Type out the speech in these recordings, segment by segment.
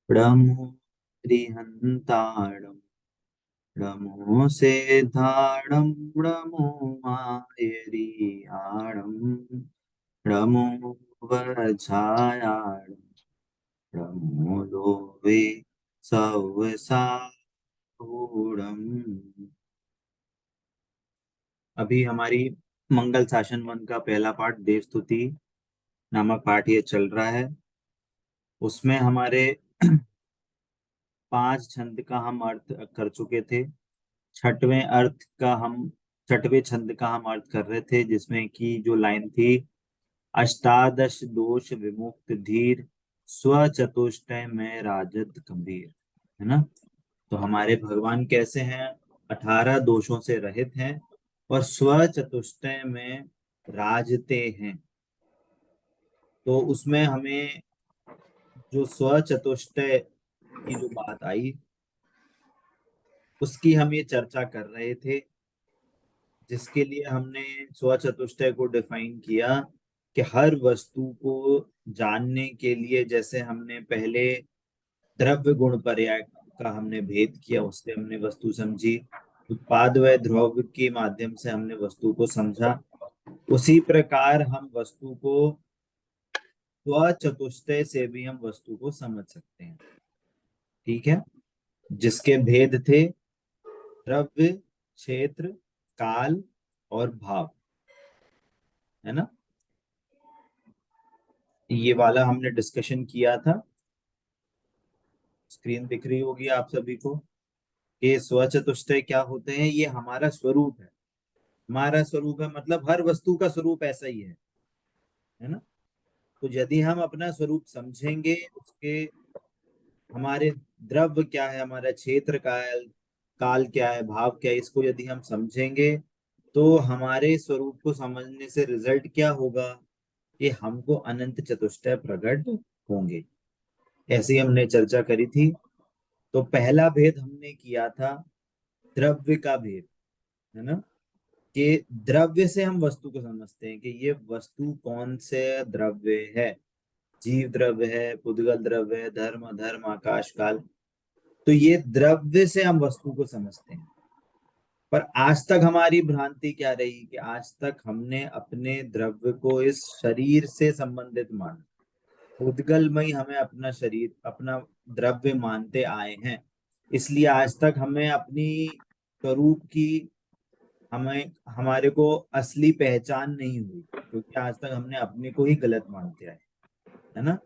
णमुत्रिहन्ताणं णमो सेधाणं णमो मायरियाणं णमो वज्रायाणं णमो लोभे सवसाहूणम्। अभी हमारी मंगल शासन वन का पहला पाठ देवस्तुति नामक पाठ ये चल रहा है। उसमें हमारे 5 छंद का हम अर्थ कर चुके थे। छठवें अर्थ का हम छठवें छंद का हम अर्थ कर रहे थे, जिसमें की जो लाइन थी, अष्टादश दोष विमुक्त धीर, स्व चतुष्टय में राजत गंभीर। है ना। तो हमारे भगवान कैसे हैं? 18 दोषों से रहित हैं और स्व चतुष्टय में राजते हैं। तो उसमें हमें जो स्व चतुष्टय की जो बात आई, उसकी हम ये चर्चा कर रहे थे, जिसके लिए हमने स्व चतुष्टय को डिफाइन किया कि हर वस्तु को जानने के लिए, जैसे हमने पहले द्रव्य गुण पर्याय का हमने भेद किया, उससे हमने वस्तु समझी। उत्पाद व द्रव्य के माध्यम से हमने वस्तु को समझा। उसी प्रकार हम वस्तु को स्व चतुष्टय से भी हम वस्तु को समझ सकते हैं। ठीक है। जिसके भेद थे द्रव्य, क्षेत्र, काल और भाव। है ना। ये वाला हमने डिस्कशन किया था। स्क्रीन दिख रही होगी आप सभी को कि स्वचतुष्टय क्या होते हैं। ये हमारा स्वरूप है। हमारा स्वरूप है मतलब हर वस्तु का स्वरूप ऐसा ही है। है ना। तो यदि हम अपना स्वरूप समझेंगे, उसके हमारे द्रव्य क्या है, हमारा क्षेत्र काल काल क्या है, भाव क्या है, इसको यदि हम समझेंगे, तो हमारे स्वरूप को समझने से रिजल्ट क्या होगा कि हमको अनंत चतुष्टय प्रकट होंगे। ऐसे ही हमने चर्चा करी थी। तो पहला भेद हमने किया था द्रव्य का भेद। है ना। कि द्रव्य से हम वस्तु को समझते हैं कि ये वस्तु कौन से द्रव्य है। जीव द्रव्य है, पुद्गल द्रव्य है, धर्म अधर्म आकाश काल। तो ये द्रव्य से हम वस्तु को समझते हैं। पर आज तक हमारी भ्रांति क्या रही कि आज तक हमने अपने द्रव्य को इस शरीर से संबंधित माना। उद्गल में ही हमें अपना शरीर, अपना द्रव्य मानते आए हैं। इसलिए आज तक हमें अपनी स्वरूप की, हमें हमारे को असली पहचान नहीं हुई, क्योंकि आज तक हमने अपने को ही गलत मानते आए। है ना।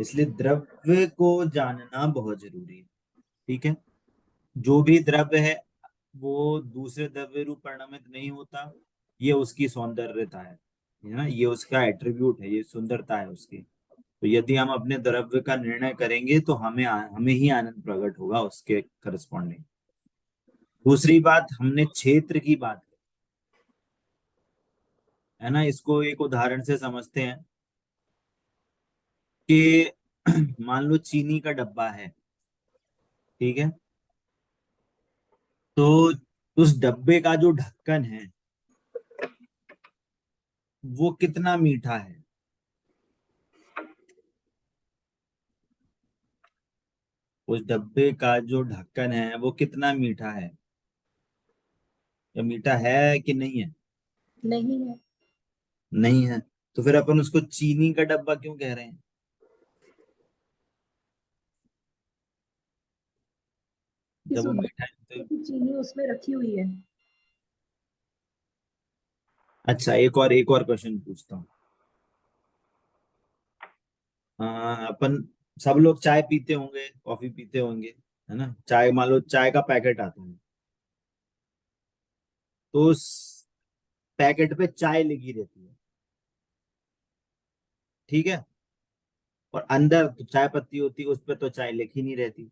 इसलिए द्रव्य को जानना बहुत जरूरी है। ठीक है। जो भी द्रव्य है वो दूसरे द्रव्य रूप परिणमित नहीं होता। ये उसकी सौंदर्यता है ना, ये उसका एट्रीब्यूट है, ये सुंदरता है उसकी। तो यदि हम अपने द्रव्य का निर्णय करेंगे तो हमें ही आनंद प्रकट होगा उसके करस्पॉन्डिंग। दूसरी बात, हमने क्षेत्र की बात की। है ना। इसको एक उदाहरण से समझते हैं कि मान लो चीनी का डब्बा है। ठीक है। तो उस डब्बे का जो ढक्कन है वो कितना मीठा है। उस डब्बे का जो ढक्कन है वो कितना मीठा है, या मीठा है कि नहीं है? नहीं है। नहीं है। तो फिर अपन उसको चीनी का डब्बा क्यों कह रहे हैं? जब किस वो मीठा है उद्देश्य तो। की चीनी उसमें रखी हुई है। अच्छा, एक और क्वेश्चन पूछता हूँ। अपन सब लोग चाय पीते होंगे, कॉफी पीते होंगे। है ना। चाय, मान लो चाय का पैकेट आता है, तो उस पैकेट पे चाय लिखी रहती है। ठीक है। और अंदर तो चाय पत्ती होती है, उस पे तो चाय लिखी नहीं रहती।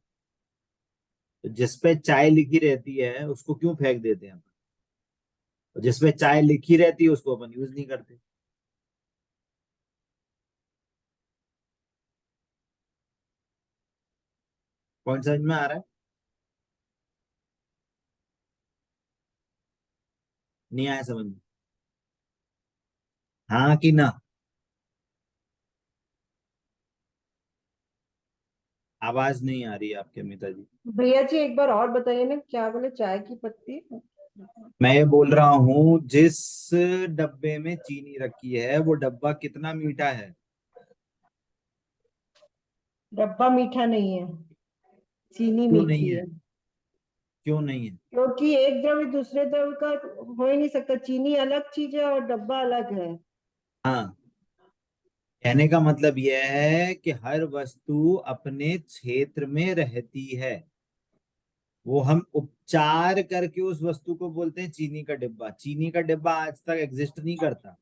तो जिस पे चाय लिखी रहती है उसको क्यों फेंक देते हैं अपन? और जिस पे चाय लिखी रहती है उसको अपन यूज नहीं करते। पॉइंट समझ में आ रहा है? नहीं आया समझ में? हाँ कि ना? आवाज नहीं आ रही है आपके, अमिता जी। भैया जी एक बार और बताइए ना, क्या बोले, चाय की पत्ती? मैं ये बोल रहा हूँ, जिस डब्बे में चीनी रखी है वो डब्बा कितना मीठा है? डब्बा मीठा नहीं है, चीनी क्यों नहीं मीठी है? है। क्यों नहीं है? क्योंकि एक द्रव्य दूसरे द्रव्य का हो ही नहीं सकता, चीनी अलग चीज है और डब्बा अलग है। हाँ, कहने का मतलब यह है कि हर वस्तु अपने क्षेत्र में रहती है। वो हम उपचार करके उस वस्तु को बोलते हैं चीनी का डिब्बा। चीनी का डिब्बा आज तक एग्जिस्ट नहीं करता।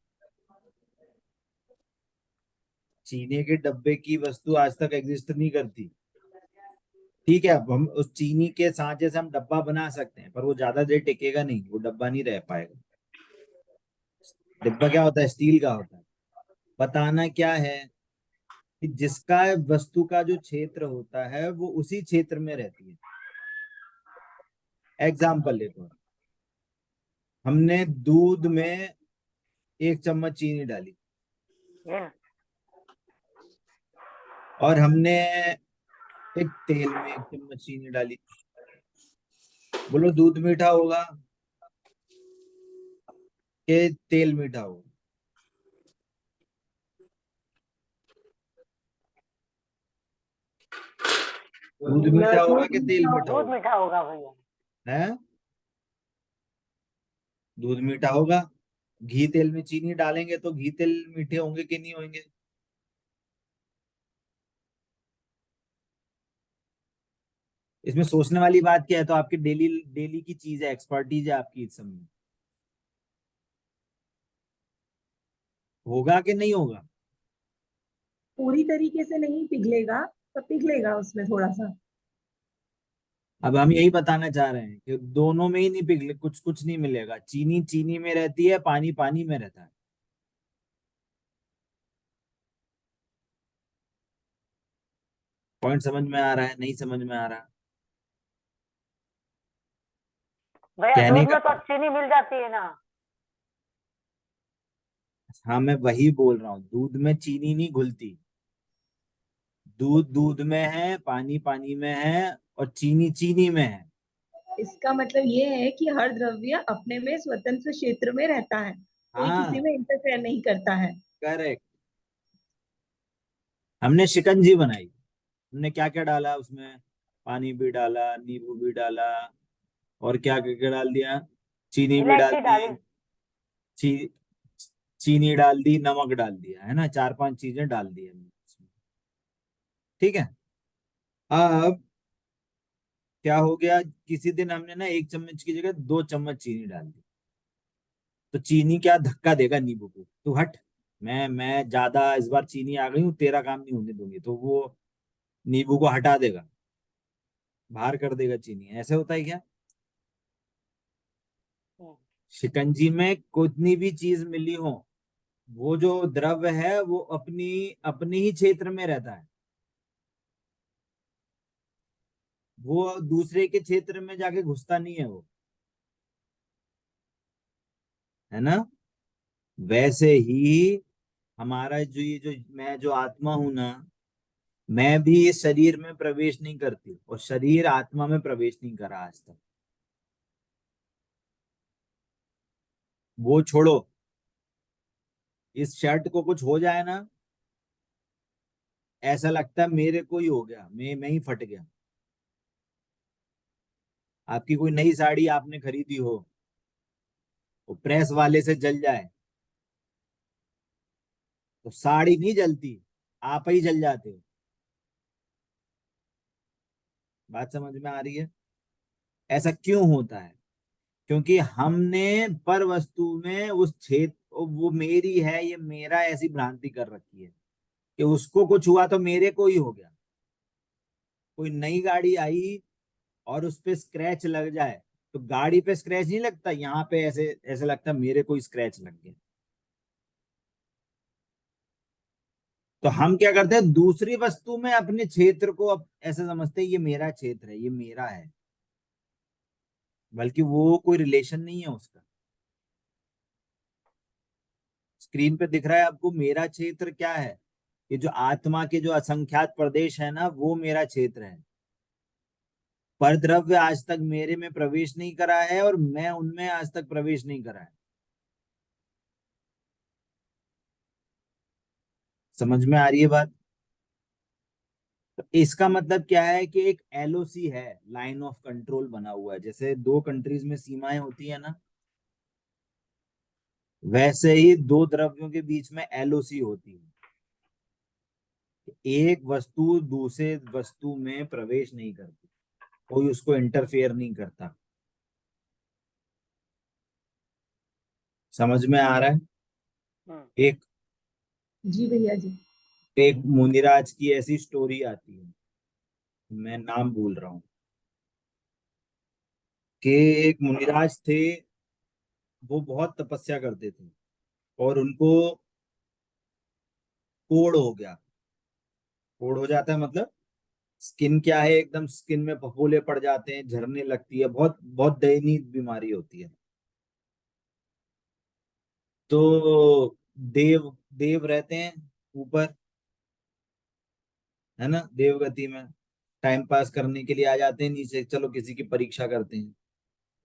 चीनी के डब्बे की वस्तु आज तक एग्जिस्ट नहीं करती। ठीक है, अब हम उस चीनी के सांचे से हम डब्बा बना सकते हैं, पर वो ज्यादा देर टिकेगा नहीं, वो डब्बा नहीं रह पाएगा। डिब्बा क्या होता है? स्टील का होता है। बताना क्या है कि जिसका वस्तु का जो क्षेत्र होता है वो उसी क्षेत्र में रहती है। एग्जाम्पल देखो, हमने दूध में 1 चम्मच चीनी डाली, और हमने एक तेल में 1 चम्मच चीनी डाली। बोलो दूध मीठा होगा कि तेल मीठा होगा? दूध मीठा होगा दूध कि तेल मीठा मीठा होगा। दूध होगा? मीठा होगा भैया। है? दूध मीठा होगा। घी तेल में चीनी डालेंगे तो घी तेल मीठे होंगे कि नहीं होंगे? इसमें सोचने वाली बात क्या है? तो आपकी डेली डेली की चीज है, एक्सपर्टीज है आपकी इस समय। होगा कि नहीं होगा? पूरी तरीके से नहीं पिघलेगा, पर पिघलेगा उसमें थोड़ा सा। अब हम यही बताना चाह रहे हैं कि दोनों में ही नहीं पिघले, कुछ कुछ नहीं मिलेगा। चीनी चीनी में रहती है, पानी पानी में रहता है। पॉइंट समझ में आ रहा है? नहीं समझ में आ रहा? भैया कहने दूध का, में तो चीनी मिल जाती है ना। हाँ मैं वही बोल रहा हूँ, दूध में चीनी नहीं घुलती। दूध दूध में है, पानी पानी में है, और चीनी चीनी में है। इसका मतलब ये है कि हर द्रव्य अपने में स्वतंत्र क्षेत्र में रहता है, कोई किसी हाँ, में इंटरफेयर नहीं करता है। करेक्ट। हमने शिकंजी बनाई, हमने क्या क्या डाला उसमें? पानी भी डाला, नींबू भी डाला, और क्या क्या क्या डाल दिया? चीनी भी डाल इलायची दी। डाली। ची चीनी डाल दी, नमक डाल दिया, है ना? 4 5 चीजें डाल दी हमने उसमें। ठीक है। अब क्या हो गया, किसी दिन हमने ना 1 चम्मच की जगह 2 चम्मच चीनी डाल दी। तो चीनी क्या धक्का देगा नींबू को, तू हट, मैं ज्यादा इस बार चीनी आ गई हूँ, तेरा काम नहीं होने दूंगी, तो वो नींबू को हटा देगा, बाहर कर देगा चीनी। ऐसे होता है क्या? हम्म। शिकंजी में कितनी भी चीज मिली हो, वो जो द्रव्य है वो अपनी अपनी ही क्षेत्र में रहता है। वो दूसरे के क्षेत्र में जाके घुसता नहीं है वो, है ना? वैसे ही हमारा जो ये जो मैं जो आत्मा हूं ना, मैं भी इस शरीर में प्रवेश नहीं करती, और शरीर आत्मा में प्रवेश नहीं करा आज तक। वो छोड़ो, इस शर्ट को कुछ हो जाए ना, ऐसा लगता है मेरे को ही हो गया, मैं ही फट गया। आपकी कोई नई साड़ी आपने खरीदी हो, वो प्रेस वाले से जल जाए, तो साड़ी नहीं जलती, आप ही जल जाते हो। बात समझ में आ रही है? ऐसा क्यों होता है? क्योंकि हमने पर वस्तु में उस क्षेत्र, वो मेरी है, ये मेरा, ऐसी भ्रांति कर रखी है कि उसको कुछ हुआ तो मेरे को ही हो गया। कोई नई गाड़ी आई और उस पे स्क्रैच लग जाए, तो गाड़ी पे स्क्रैच नहीं लगता, यहाँ पे ऐसे ऐसे लगता है मेरे को स्क्रैच लग गया। तो हम क्या करते हैं, दूसरी वस्तु में अपने क्षेत्र को अब ऐसे समझते हैं ये मेरा क्षेत्र है, ये मेरा है, बल्कि वो कोई रिलेशन नहीं है उसका। स्क्रीन पे दिख रहा है आपको मेरा क्षेत्र क्या है? ये जो आत्मा के जो असंख्यात प्रदेश है ना, वो मेरा क्षेत्र है। पर द्रव्य आज तक मेरे में प्रवेश नहीं करा है और मैं उनमें आज तक प्रवेश नहीं करा है। समझ में आ रही है बात? तो इसका मतलब क्या है कि एक एलओसी है, लाइन ऑफ कंट्रोल बना हुआ है। जैसे दो कंट्रीज में सीमाएं होती है ना, वैसे ही दो द्रव्यों के बीच में एलओसी होती है। एक वस्तु दूसरे वस्तु में प्रवेश नहीं करती, कोई उसको इंटरफेयर नहीं करता। समझ में आ रहा है? हम्म। एक जी भैया जी। एक मुनिराज की ऐसी स्टोरी आती है, मैं नाम भूल रहा हूँ, कि एक मुनिराज थे, वो बहुत तपस्या करते थे और उनको कोढ़ हो गया। कोढ़ हो जाता है मतलब स्किन क्या है, एकदम स्किन में फफोले पड़ जाते हैं, झरने लगती है, बहुत बहुत दयनीय बीमारी होती है। तो देव देव रहते हैं ऊपर, है ना, देवगति में टाइम पास करने के लिए आ जाते हैं नीचे, चलो किसी की परीक्षा करते हैं।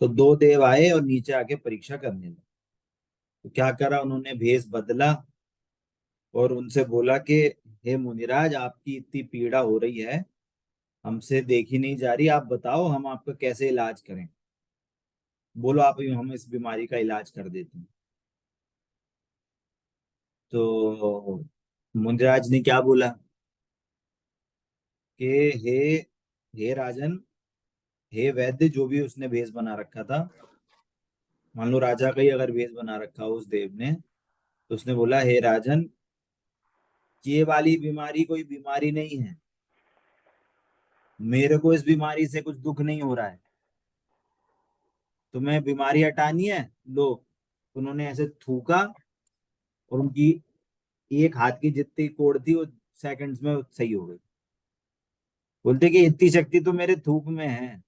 तो दो देव आए और नीचे आके परीक्षा करने लगे। तो क्या करा उन्होंने, भेष बदला और उनसे बोला कि हे मुनिराज, आपकी इतनी पीड़ा हो रही है, हमसे देखी नहीं जा रही, आप बताओ हम आपका कैसे इलाज करें। बोलो आप, हम इस बीमारी का इलाज कर देते हैं। तो मुनिराज ने क्या बोला कि हे हे राजन, हे वैद्य, जो भी उसने भेष बना रखा था, मान लो राजा का ही अगर भेष बना रखा हो उस देव ने, तो उसने बोला हे राजन, ये वाली बीमारी कोई बीमारी नहीं है, मेरे को इस बीमारी से कुछ दुख नहीं हो रहा है, तुम्हें बीमारी हटानी है, लो। उन्होंने ऐसे थूका और उनकी एक हाथ की जितनी कोड़ थी वो सेकंड्स में सही हो गई। बोलते कि इतनी शक्ति तो मेरे थूक में है,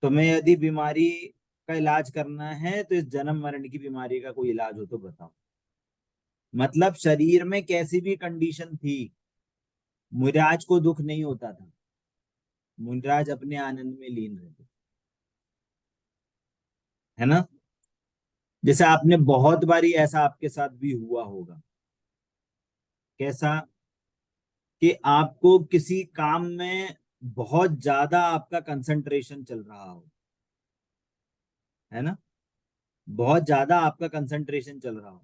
तुम्हें यदि बीमारी का इलाज करना है तो इस जन्म मरण की बीमारी का कोई इलाज हो तो बताओ। मतलब शरीर में कैसी भी कंडीशन थी, मुनिराज को दुख नहीं होता था, मुनिराज अपने आनंद में लीन रहते, है ना। जैसे आपने बहुत बारी ऐसा आपके साथ भी हुआ होगा। कैसा? कि आपको किसी काम में बहुत ज्यादा आपका कंसंट्रेशन चल रहा हो, है ना, बहुत ज्यादा आपका कंसंट्रेशन चल रहा हो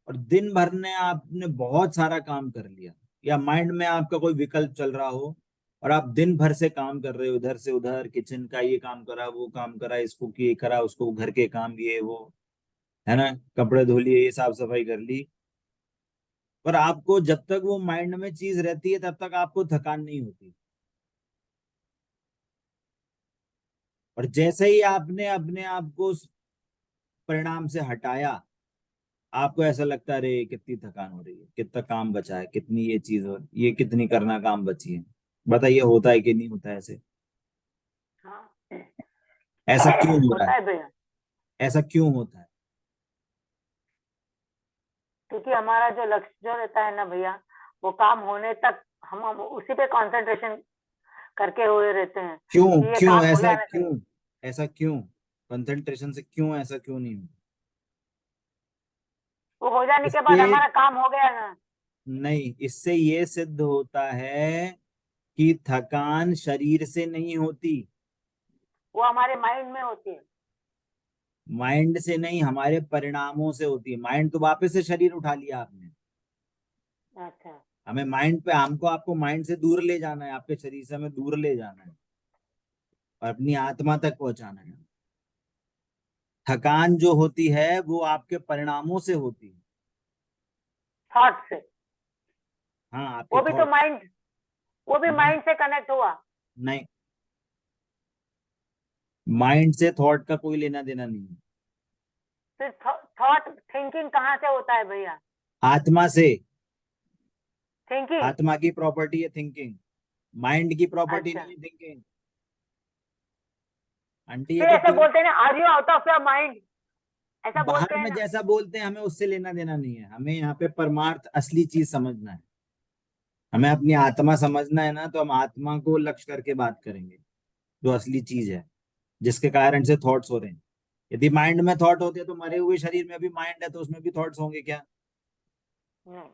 और दिन भर में आपने बहुत सारा काम कर लिया, या माइंड में आपका कोई विकल्प चल रहा हो और आप दिन भर से काम कर रहे हो, इधर से उधर, किचन का ये काम करा, वो काम करा, इसको ये करा, उसको घर के काम ये वो, है ना, कपड़े धो लिए, ये साफ सफाई कर ली, पर आपको जब तक वो माइंड में चीज रहती है तब तक आपको थकान नहीं होती। और जैसे ही आपने अपने आप को उस परिणाम से हटाया, आपको ऐसा लगता है अरे कितनी थकान हो रही है, कितना काम बचा है, कितनी ये चीज हो, ये कितनी करना काम बची है। बताइए होता है कि नहीं होता है ऐसे? हाँ। ऐसा क्यों हो रहा होता है? है भैया, ऐसा क्यों होता है? क्योंकि हमारा जो लक्ष्य जो रहता है ना भैया, वो काम होने तक हम उसी पे कंसंट्रेशन करके हुए रहते हैं क्यों कि ये क्यों काम हो ऐसा जाना चाहिए। क्यों? ऐसा क्यों? कंसंट्रेशन से क्यों ऐसा क्यों नहीं होता? वो हो जाने के बाद इससे हमारा काम हो गया ना। नहीं, इससे ये सिद्ध होता है कि थकान शरीर से नहीं होती, वो हमारे माइंड में होती है। माइंड से नहीं, हमारे परिणामों से होती है। माइंड तो वापस से शरीर उठा लिया आपने, अच्छा। हमें माइंड पे, हमको आपको माइंड से दूर ले जाना है, आपके शरीर से हमें दूर ले जाना है और अपनी आत्मा तक पहुंचाना है। थकान जो होती है वो आपके परिणामों से होती है। थॉट से। हाँ, आपके वो भी तो थॉट्स। माइंड, वो भी नहीं, माइंड से कनेक्ट हुआ। नहीं, माइंड से थॉट का कोई लेना देना नहीं है। फिर थॉट थिंकिंग कहाँ से होता है भैया? आत्मा से। थिंकिंग। आत्मा की प्रॉपर्टी है थिंकिंग, माइंड की प्रॉपर्टी अच्छा। नहीं है थिंकिंग। आंटी ये फिर तो ऐसे बोलते हैं ना, are you out of your mind, ऐसा बोलते बाहर हैं में ना। जैसा बोलते हैं, हमें उससे लेना देना नहीं है, हमें यहाँ पे परमार्थ असली चीज समझना है। हमें अपनी आत्मा समझना है ना, तो हम आत्मा को लक्ष्य करके बात करेंगे, जो असली चीज है, जिसके कारण से थॉट्स हो रहे हैं। यदि माइंड में थॉट होते हैं तो मरे हुए शरीर में भी माइंड है, तो उसमें भी थॉट्स होंगे क्या? नहीं।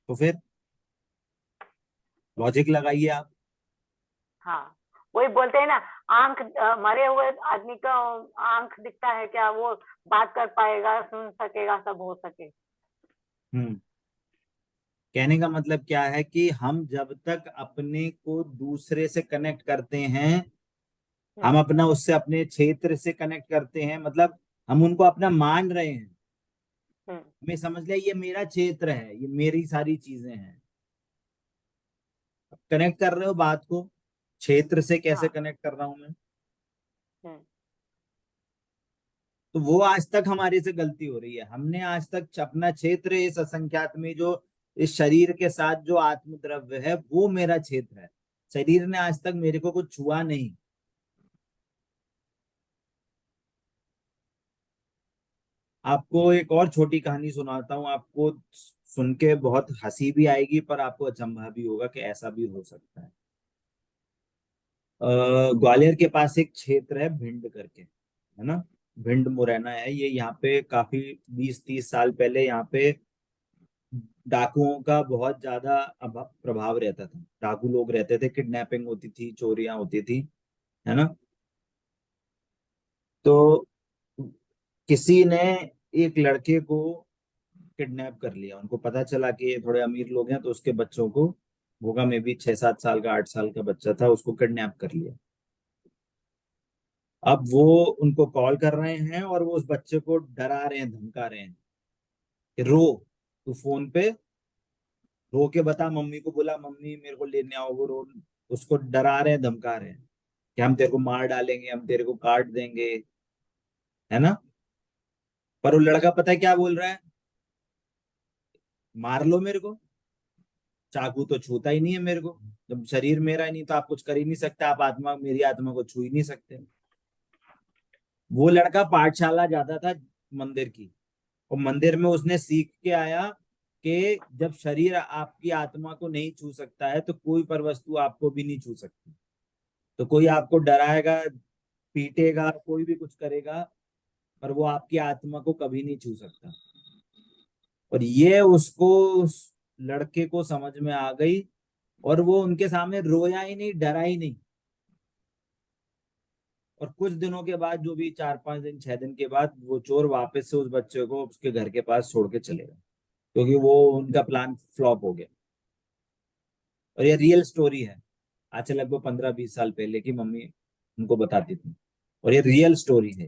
तो फिर लॉजिक लगाइए आप। हाँ, वही बोलते हैं ना, आंख मरे हुए आदमी का आंख दिखता है क्या? वो बात कर पाएगा, सुन सकेगा, सब हो सके। हम्म। कहने का मतलब क्या है कि हम जब तक अपने को दूसरे से कनेक्ट करते हैं, हम हम्म। अपना उससे अपने क्षेत्र से कनेक्ट करते हैं, मतलब हम उनको अपना मान रहे हैं। हम्म। हमें समझ लिया ये मेरा क्षेत्र है, ये मेरी सारी चीजें हैं। कनेक्ट कर रहे हो बात को, क्षेत्र से कैसे हाँ। कनेक्ट कर रहा हूं मैं? हम्म। तो वो आज तक हमारे से गलती हो रही है। हमने आज तक अपना क्षेत्र इस असंख्यात में, जो इस शरीर के साथ जो आत्मद्रव्य है वो मेरा क्षेत्र है। शरीर ने आज तक मेरे को कुछ छुआ नहीं। आपको एक और छोटी कहानी सुनाता हूँ, आपको सुन के बहुत हंसी भी आएगी, पर आपको अचंभा भी होगा कि ऐसा भी हो सकता है। ग्वालियर के पास एक क्षेत्र है भिंड करके, है ना। भिंड मुरैना है ये। यहाँ पे काफी 20-30 साल पहले यहाँ पे डाकुओं का बहुत ज्यादा प्रभाव रहता था। डाकू लोग रहते थे, किडनैपिंग होती थी, चोरियां होती थी, है ना। तो किसी ने एक लड़के को किडनैप कर लिया। उनको पता चला कि ये थोड़े अमीर लोग हैं, तो उसके बच्चों को, होगा में भी 6-7 साल का, 8 साल का बच्चा था, उसको किडनैप कर लिया। अब वो उनको कॉल कर रहे हैं और वो उस बच्चे को डरा रहे हैं, धमका रहे हैं कि रो, तू फोन पे रो के बता, मम्मी को बुला, मम्मी मेरे को लेने आओ। वो रो, उसको डरा रहे हैं, धमका रहे हैं कि हम तेरे को मार डालेंगे, हम तेरे को काट देंगे, है ना। पर वो लड़का पता है क्या बोल रहा है? मार लो मेरे को, चाकू तो छूता ही नहीं है मेरे को। जब शरीर मेरा ही नहीं तो आप कुछ कर ही नहीं सकते, आप आत्मा, मेरी आत्मा को छू ही नहीं सकते। वो लड़का पाठशाला जाता था मंदिर की, और मंदिर में उसने सीख के आया कि जब शरीर आपकी आत्मा को नहीं छू सकता है, तो कोई पर वस्तु आपको भी नहीं छू सकती। तो कोई आपको डराएगा, पीटेगा, कोई भी कुछ करेगा, पर वो आपकी आत्मा को कभी नहीं छू सकता। और ये उसको, उस लड़के को समझ में आ गई, और वो उनके सामने रोया ही नहीं, डरा ही नहीं। और कुछ दिनों के बाद, जो भी 4-5 दिन 6 दिन के बाद, वो चोर वापस से उस बच्चे को उसके घर के पास छोड़ के चले गए, क्योंकि वो उनका प्लान फ्लॉप हो गया। और ये रियल स्टोरी है, आज से लगभग 15-20 साल पहले की, मम्मी उनको बताती थी, और ये रियल स्टोरी है।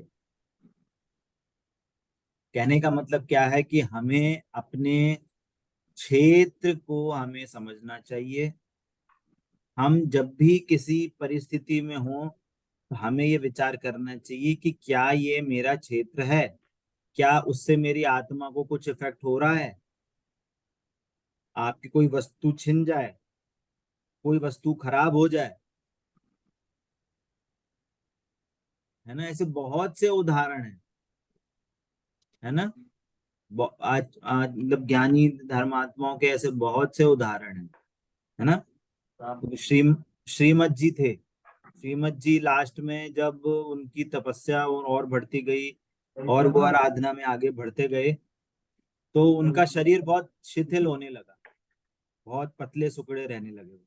कहने का मतलब क्या है कि हमें अपने क्षेत्र को हमें समझना चाहिए। हम जब भी किसी परिस्थिति में हो, तो हमें ये विचार करना चाहिए कि क्या ये मेरा क्षेत्र है, क्या उससे मेरी आत्मा को कुछ इफेक्ट हो रहा है। आपकी कोई वस्तु छिन जाए, कोई वस्तु खराब हो जाए, है ना। ऐसे बहुत से उदाहरण हैं, है ना। आज आज मतलब ज्ञानी धर्मात्माओं के ऐसे बहुत से उदाहरण हैं, है ना। तो श्रीमत जी थे। श्रीमत जी लास्ट में जब उनकी तपस्या और बढ़ती गई, और वो आराधना में आगे बढ़ते गए, तो उनका शरीर बहुत शिथिल होने लगा, बहुत पतले सुकड़े रहने लगे,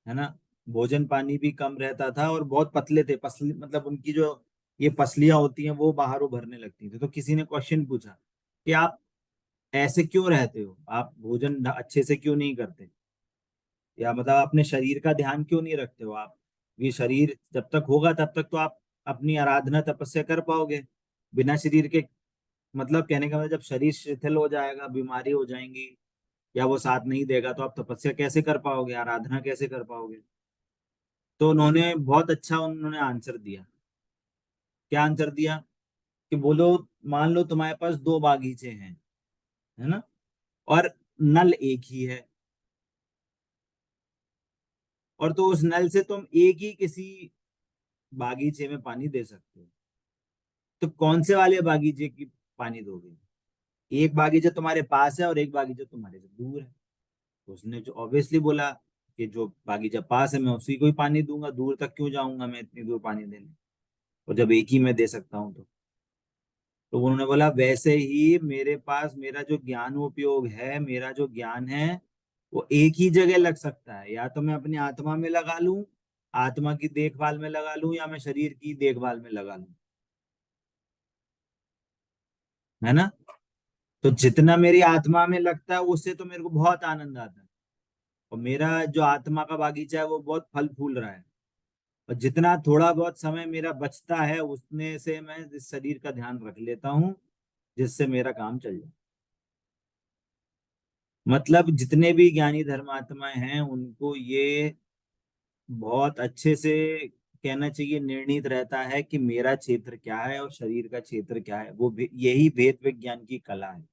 है ना। भोजन पानी भी कम रहता था, और बहुत पतले थे, पसली मतलब उनकी जो ये पसलियां होती हैं वो बाहर उभरने लगती थी। तो किसी ने क्वेश्चन पूछा कि आप ऐसे क्यों रहते हो, आप भोजन अच्छे से क्यों नहीं करते, या मतलब अपने शरीर का ध्यान क्यों नहीं रखते हो आप? ये शरीर जब तक होगा तब तक तो आप अपनी आराधना तपस्या कर पाओगे। बिना शरीर के, मतलब कहने का मतलब जब शरीर शिथिल हो जाएगा, बीमारी हो जाएंगी, या वो साथ नहीं देगा, तो आप तपस्या कैसे कर पाओगे, आराधना कैसे कर पाओगे? तो उन्होंने बहुत अच्छा उन्होंने आंसर दिया। क्या आंसर दिया? कि बोलो, मान लो तुम्हारे पास 2 बागीचे हैं, है ना, और नल एक ही है, और तो उस नल से तुम एक ही किसी बागीचे में पानी दे सकते हो। तो कौन से वाले बागीचे की पानी दोगे? एक बागीचा तुम्हारे पास है और एक बागीचा तुम्हारे से दूर है। तो उसने जो ऑब्वियसली बोला कि जो बागीचा पास है मैं उसी को ही पानी दूंगा, दूर तक क्यों जाऊंगा मैं इतनी दूर पानी देने, और जब एक ही मैं दे सकता हूँ तो उन्होंने बोला वैसे ही मेरे पास मेरा जो ज्ञान उपयोग है, मेरा जो ज्ञान है वो एक ही जगह लग सकता है, या तो मैं अपनी आत्मा में लगा लूं, आत्मा की देखभाल में लगा लूं, या मैं शरीर की देखभाल में लगा लूं, है ना। तो जितना मेरी आत्मा में लगता है उससे तो मेरे को बहुत आनंद आता है, और मेरा जो आत्मा का बागीचा है वो बहुत फल फूल रहा है, और जितना थोड़ा बहुत समय मेरा बचता है उसमें से मैं इस शरीर का ध्यान रख लेता हूँ जिससे मेरा काम चल जाए। मतलब जितने भी ज्ञानी धर्मात्माएं हैं उनको ये बहुत अच्छे से कहना चाहिए, निर्णीत रहता है कि मेरा क्षेत्र क्या है और शरीर का क्षेत्र क्या है, यही भेद विज्ञान की कला है।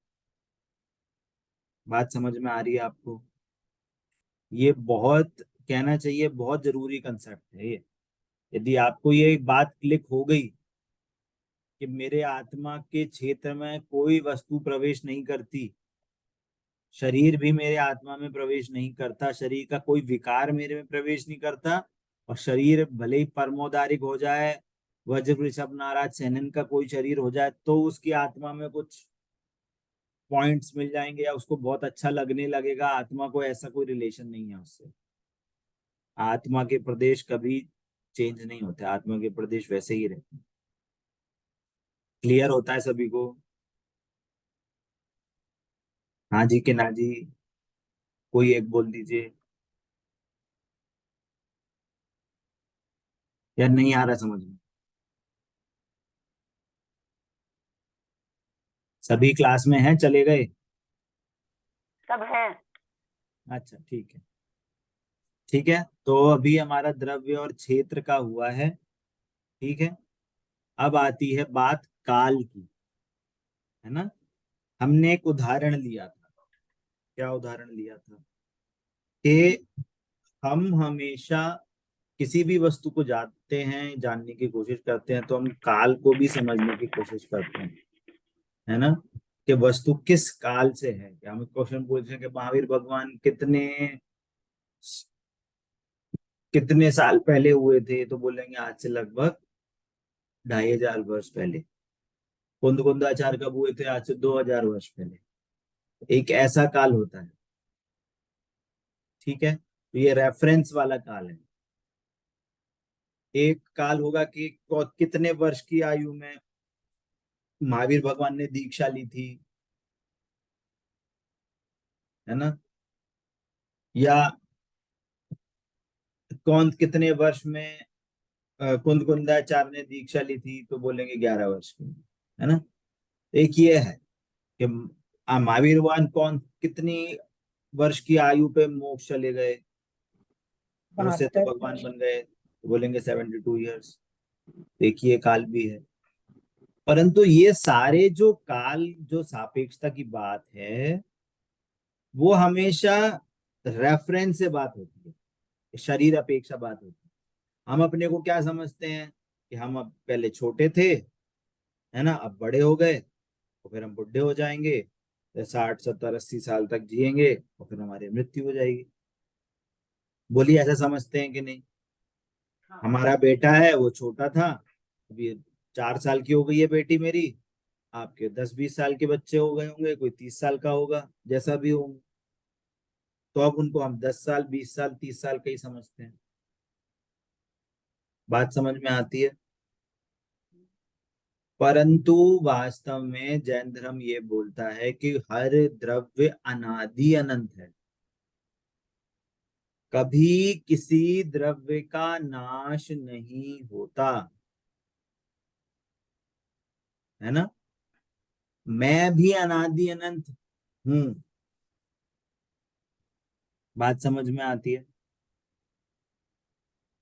बात समझ में आ रही है आपको? ये बहुत कहना चाहिए बहुत जरूरी कंसेप्ट है ये। यदि आपको ये एक बात क्लिक हो गई कि मेरे आत्मा के क्षेत्र में कोई वस्तु प्रवेश नहीं करती, शरीर भी मेरे आत्मा में प्रवेश नहीं करता, शरीर का कोई विकार मेरे में प्रवेश नहीं करता, और शरीर भले ही परमोदारिक हो जाए, वज्र वृषभ नाराज सेनन का कोई शरीर हो जाए, तो उसकी आत्मा में कुछ पॉइंट्स मिल जाएंगे या उसको बहुत अच्छा लगने लगेगा, आत्मा को ऐसा कोई रिलेशन नहीं है उससे। आत्मा के प्रदेश कभी चेंज नहीं होते, आत्मा के प्रदेश वैसे ही रहते हैं। क्लियर होता है सभी को? हाँ जी कि ना जी? कोई एक बोल दीजिए, या नहीं आ रहा समझ में? सभी क्लास में हैं, चले गए? सब है। अच्छा ठीक है। ठीक है, तो अभी हमारा द्रव्य और क्षेत्र का हुआ है। ठीक है, अब आती है बात काल की, है ना। हमने एक उदाहरण लिया था। क्या उदाहरण लिया था? कि हम हमेशा किसी भी वस्तु को जानते हैं, जानने की कोशिश करते हैं, तो हम काल को भी समझने की कोशिश करते हैं, है ना। कि वस्तु किस काल से है। कि हम क्वेश्चन पूछे कि महावीर भगवान कितने कितने साल पहले हुए थे, तो बोलेंगे आज से लगभग 2500 वर्ष पहले। कुंद कुंदाचार कब हुए थे? आज से 2000 वर्ष पहले। एक ऐसा काल होता है। ठीक है, तो ये रेफरेंस वाला काल है। एक काल होगा कि कितने वर्ष की आयु में महावीर भगवान ने दीक्षा ली थी, है ना। या कौन कितने वर्ष में कुंद कुंदाचार्य ने दीक्षा ली थी, तो बोलेंगे 11 वर्ष की, है ना। एक ये है कि महावीर भगवान कौन कितनी वर्ष की आयु पे मोक्ष चले गए और उससे तो 72 भगवान वर्ष। बन गए, तो बोलेंगे 72 ईयर्स। एक ये काल भी है। परंतु ये सारे जो काल, जो सापेक्षता की बात है, वो हमेशा रेफरेंस से बात होती है, शरीर अपेक्षा बात होती है। हम अपने को क्या समझते हैं कि हम अब पहले छोटे थे, है ना, अब बड़े हो गए, तो फिर हम बुढ़े हो जाएंगे, 60 70 80 साल तक जिएंगे और फिर हमारी मृत्यु हो जाएगी। बोलिए, ऐसा समझते हैं कि नहीं? हाँ। हमारा बेटा है वो छोटा था, अभी 4 साल की हो गई है बेटी मेरी, आपके 10 20 साल के बच्चे हो गए होंगे, कोई 30 साल का होगा, जैसा भी होंगे। तो अब उनको हम 10 साल 20 साल 30 साल का ही समझते हैं। बात समझ में आती है? परंतु वास्तव में जैन धर्म ये बोलता है कि हर द्रव्य अनादि अनंत है, कभी किसी द्रव्य का नाश नहीं होता, है ना। मैं भी अनादि अनंत हूं। बात समझ में आती है?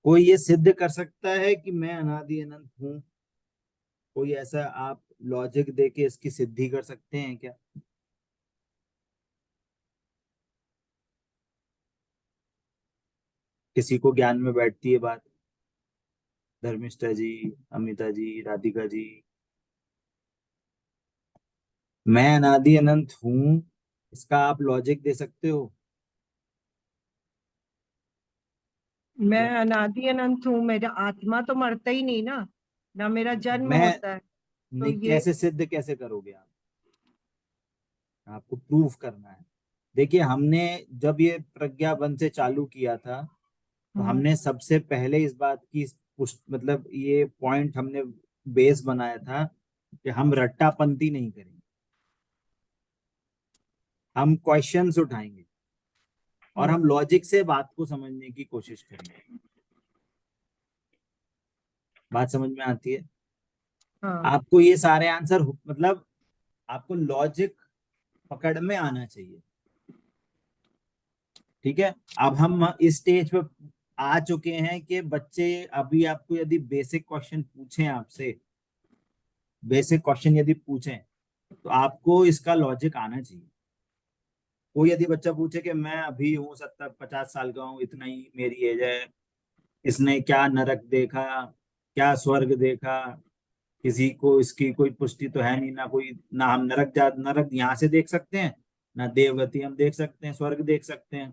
कोई ये सिद्ध कर सकता है कि मैं अनादि अनंत हूं? कोई ऐसा आप लॉजिक दे के इसकी सिद्धि कर सकते हैं क्या? किसी को ज्ञान में बैठती है बात? धर्मिष्ठा जी, अमिता जी, राधिका जी, मैं अनादि अनंत हूं, इसका आप लॉजिक दे सकते हो? मैं अनादि अनंत हूँ, मेरा आत्मा तो मरता ही नहीं ना, ना मेरा जन्म मैं होता है। तो नहीं, ये कैसे सिद्ध कैसे करोगे आप? आपको प्रूफ करना है। देखिए, हमने जब ये प्रज्ञा वन से चालू किया था, तो हम्म, हमने सबसे पहले इस बात की मतलब ये पॉइंट हमने बेस बनाया था कि हम रट्टापंती नहीं करेंगे, हम क्वेश्चंस उठाएंगे और हम हम्म, लॉजिक से बात को समझने की कोशिश करेंगे। बात समझ में आती है? हाँ, आपको ये सारे आंसर मतलब आपको लॉजिक पकड़ में आना चाहिए। ठीक है, अब हम इस स्टेज पे आ चुके हैं कि बच्चे, अभी आपको यदि बेसिक क्वेश्चन पूछें आपसे, बेसिक क्वेश्चन यदि पूछें, तो आपको इसका लॉजिक आना चाहिए। कोई यदि बच्चा पूछे कि मैं अभी हूँ 70-50 साल का हूँ, इतना ही मेरी एज है, इसने क्या नरक देखा, क्या स्वर्ग देखा, किसी को इसकी कोई पुष्टि तो है नहीं, ना कोई, ना हम नरक यहाँ से देख सकते हैं, ना देवगति हम देख सकते हैं, स्वर्ग देख सकते हैं।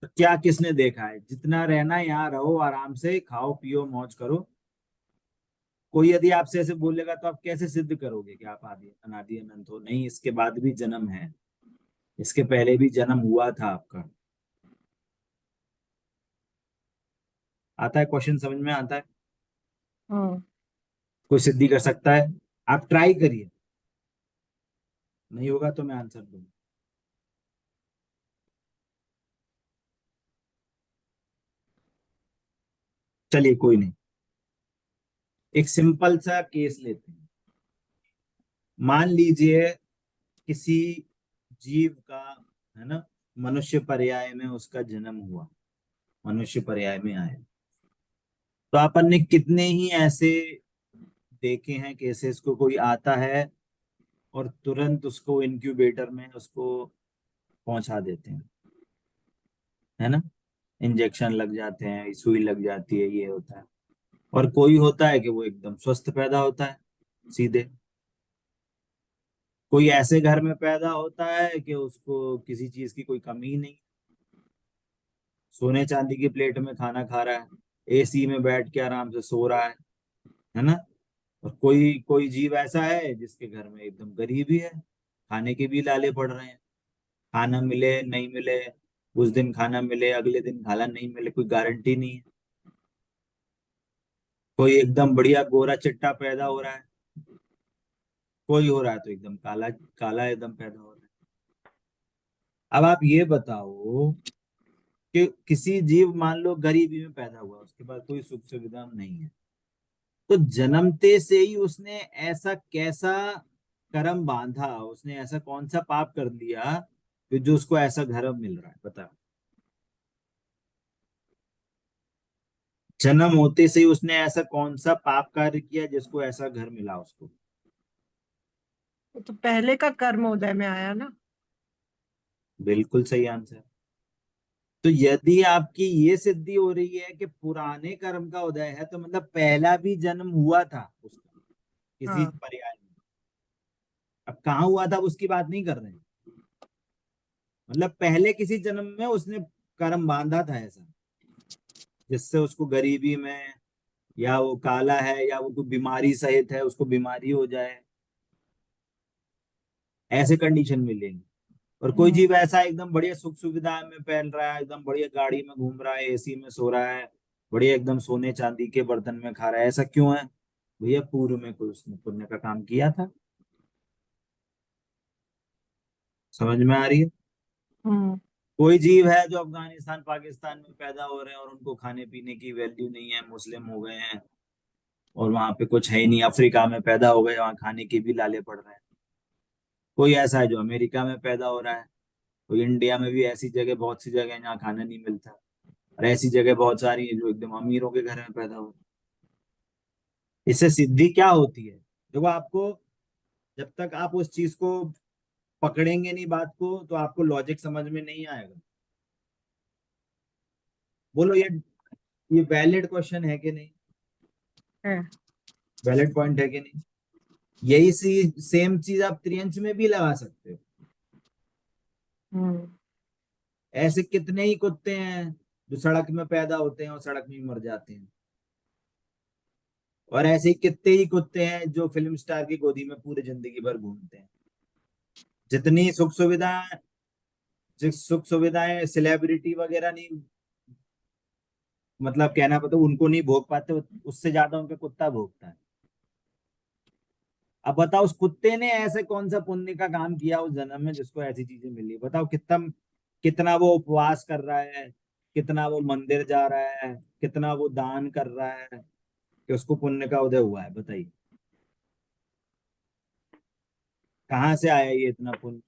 तो क्या किसने देखा है? जितना रहना है यहाँ रहो, आराम से खाओ पियो मौज करो। कोई यदि आपसे ऐसे बोलेगा तो आप कैसे सिद्ध करोगे कि आप आदि अनादि अनंत हो? नहीं, इसके बाद भी जन्म है, इसके पहले भी जन्म हुआ था आपका। आता है क्वेश्चन? समझ में आता है? हाँ, कोई सिद्धि कर सकता है? आप ट्राई करिए, नहीं होगा तो मैं आंसर दूंगा। चलिए कोई नहीं, एक सिंपल सा केस लेते हैं। मान लीजिए किसी जीव का, है ना, मनुष्य पर्याय में उसका जन्म हुआ, मनुष्य पर्याय में आया। तो अपन ने कितने ही ऐसे देखे हैं केसेस को, कोई आता है और तुरंत उसको इनक्यूबेटर में उसको पहुंचा देते हैं, है ना, इंजेक्शन लग जाते हैं, सुई लग जाती है, ये होता है। और कोई होता है कि वो एकदम स्वस्थ पैदा होता है सीधे। कोई ऐसे घर में पैदा होता है कि उसको किसी चीज की कोई कमी ही नहीं, सोने चांदी की प्लेट में खाना खा रहा है, एसी में बैठ के आराम से सो रहा है ना। और कोई कोई जीव ऐसा है जिसके घर में एकदम गरीबी है, खाने के भी लाले पड़ रहे हैं, खाना मिले नहीं मिले, उस दिन खाना मिले अगले दिन खाना नहीं मिले, कोई गारंटी नहीं है। कोई एकदम बढ़िया गोरा चिट्टा पैदा हो रहा है, कोई हो रहा है तो एकदम काला काला एकदम पैदा हो रहा है। अब आप ये बताओ कि किसी जीव, मान लो गरीबी में पैदा हुआ, उसके पास कोई सुख सुविधा नहीं है, तो जन्मते से ही उसने ऐसा कैसा कर्म बांधा, उसने ऐसा कौन सा पाप कर लिया कि जो उसको ऐसा घर मिल रहा है? बता। जन्म होते से ही उसने ऐसा कौन सा पाप कार्य किया जिसको ऐसा घर मिला उसको? वो तो पहले का कर्म उदय में आया ना। बिल्कुल सही आंसर। तो यदि आपकी ये सिद्धि हो रही है कि पुराने कर्म का उदय है, तो मतलब पहला भी जन्म हुआ था उसका किसी हाँ, पर्याय में। अब कहाँ हुआ था उसकी बात नहीं कर रहे हैं, मतलब पहले किसी जन्म में उसने कर्म बांधा था ऐसा, जिससे उसको गरीबी में, या वो काला है, या वो कोई बीमारी सहित है उसको बीमारी हो जाए, ऐसे कंडीशन मिलेंगे। और कोई हम्म, जीव ऐसा एकदम बढ़िया सुख सुविधा में पहन रहा है, एकदम बढ़िया गाड़ी में घूम रहा है, एसी में सो रहा है, बढ़िया एकदम सोने चांदी के बर्तन में खा रहा है, ऐसा क्यों है? भैया पूर्व में कोई उसने पुण्य का काम किया था। समझ में आ रही है? हम्म, कोई जीव है जो अफगानिस्तान पाकिस्तान में पैदा हो रहे हैं और उनको खाने पीने की वैल्यू नहीं है, मुस्लिम हो गए हैं और वहां पे कुछ है ही नहीं, अफ्रीका में पैदा हो गए, वहां खाने के भी लाले पड़ रहे हैं। कोई ऐसा है जो अमेरिका में पैदा हो रहा है, कोई इंडिया में भी ऐसी जगह, बहुत सी जगह है जहाँ खाना नहीं मिलता, और ऐसी जगह बहुत सारी है जो एकदम अमीरों के घर में पैदा हो। इससे सिद्धि क्या होती है? देखो, आपको जब तक आप उस चीज को पकड़ेंगे नहीं बात को, तो आपको लॉजिक समझ में नहीं आएगा। बोलो, ये वैलिड क्वेश्चन है कि नहीं? है, वैलिड पॉइंट है कि नहीं? यही सी सेम चीज आप त्रियंच में भी लगा सकते हो। हम्म, ऐसे कितने ही कुत्ते हैं जो सड़क में पैदा होते हैं और सड़क में ही मर जाते हैं। और ऐसे ही कितने ही कुत्ते हैं जो फिल्म स्टार की गोदी में पूरी जिंदगी भर घूमते हैं। जितनी सुख सुविधाएं सेलिब्रिटी वगैरह नहीं, मतलब कहना पता उनको नहीं भोग पाते, उससे ज्यादा उनका कुत्ता भोगता है। अब बताओ उस कुत्ते ने ऐसे कौन सा पुण्य का काम किया उस जन्म में जिसको ऐसी चीजें मिली। बताओ कितना कितना वो उपवास कर रहा है, कितना वो मंदिर जा रहा है, कितना वो दान कर रहा है कि उसको पुण्य का उदय हुआ है। बताइए कहाँ से आया ये इतना पुण्य,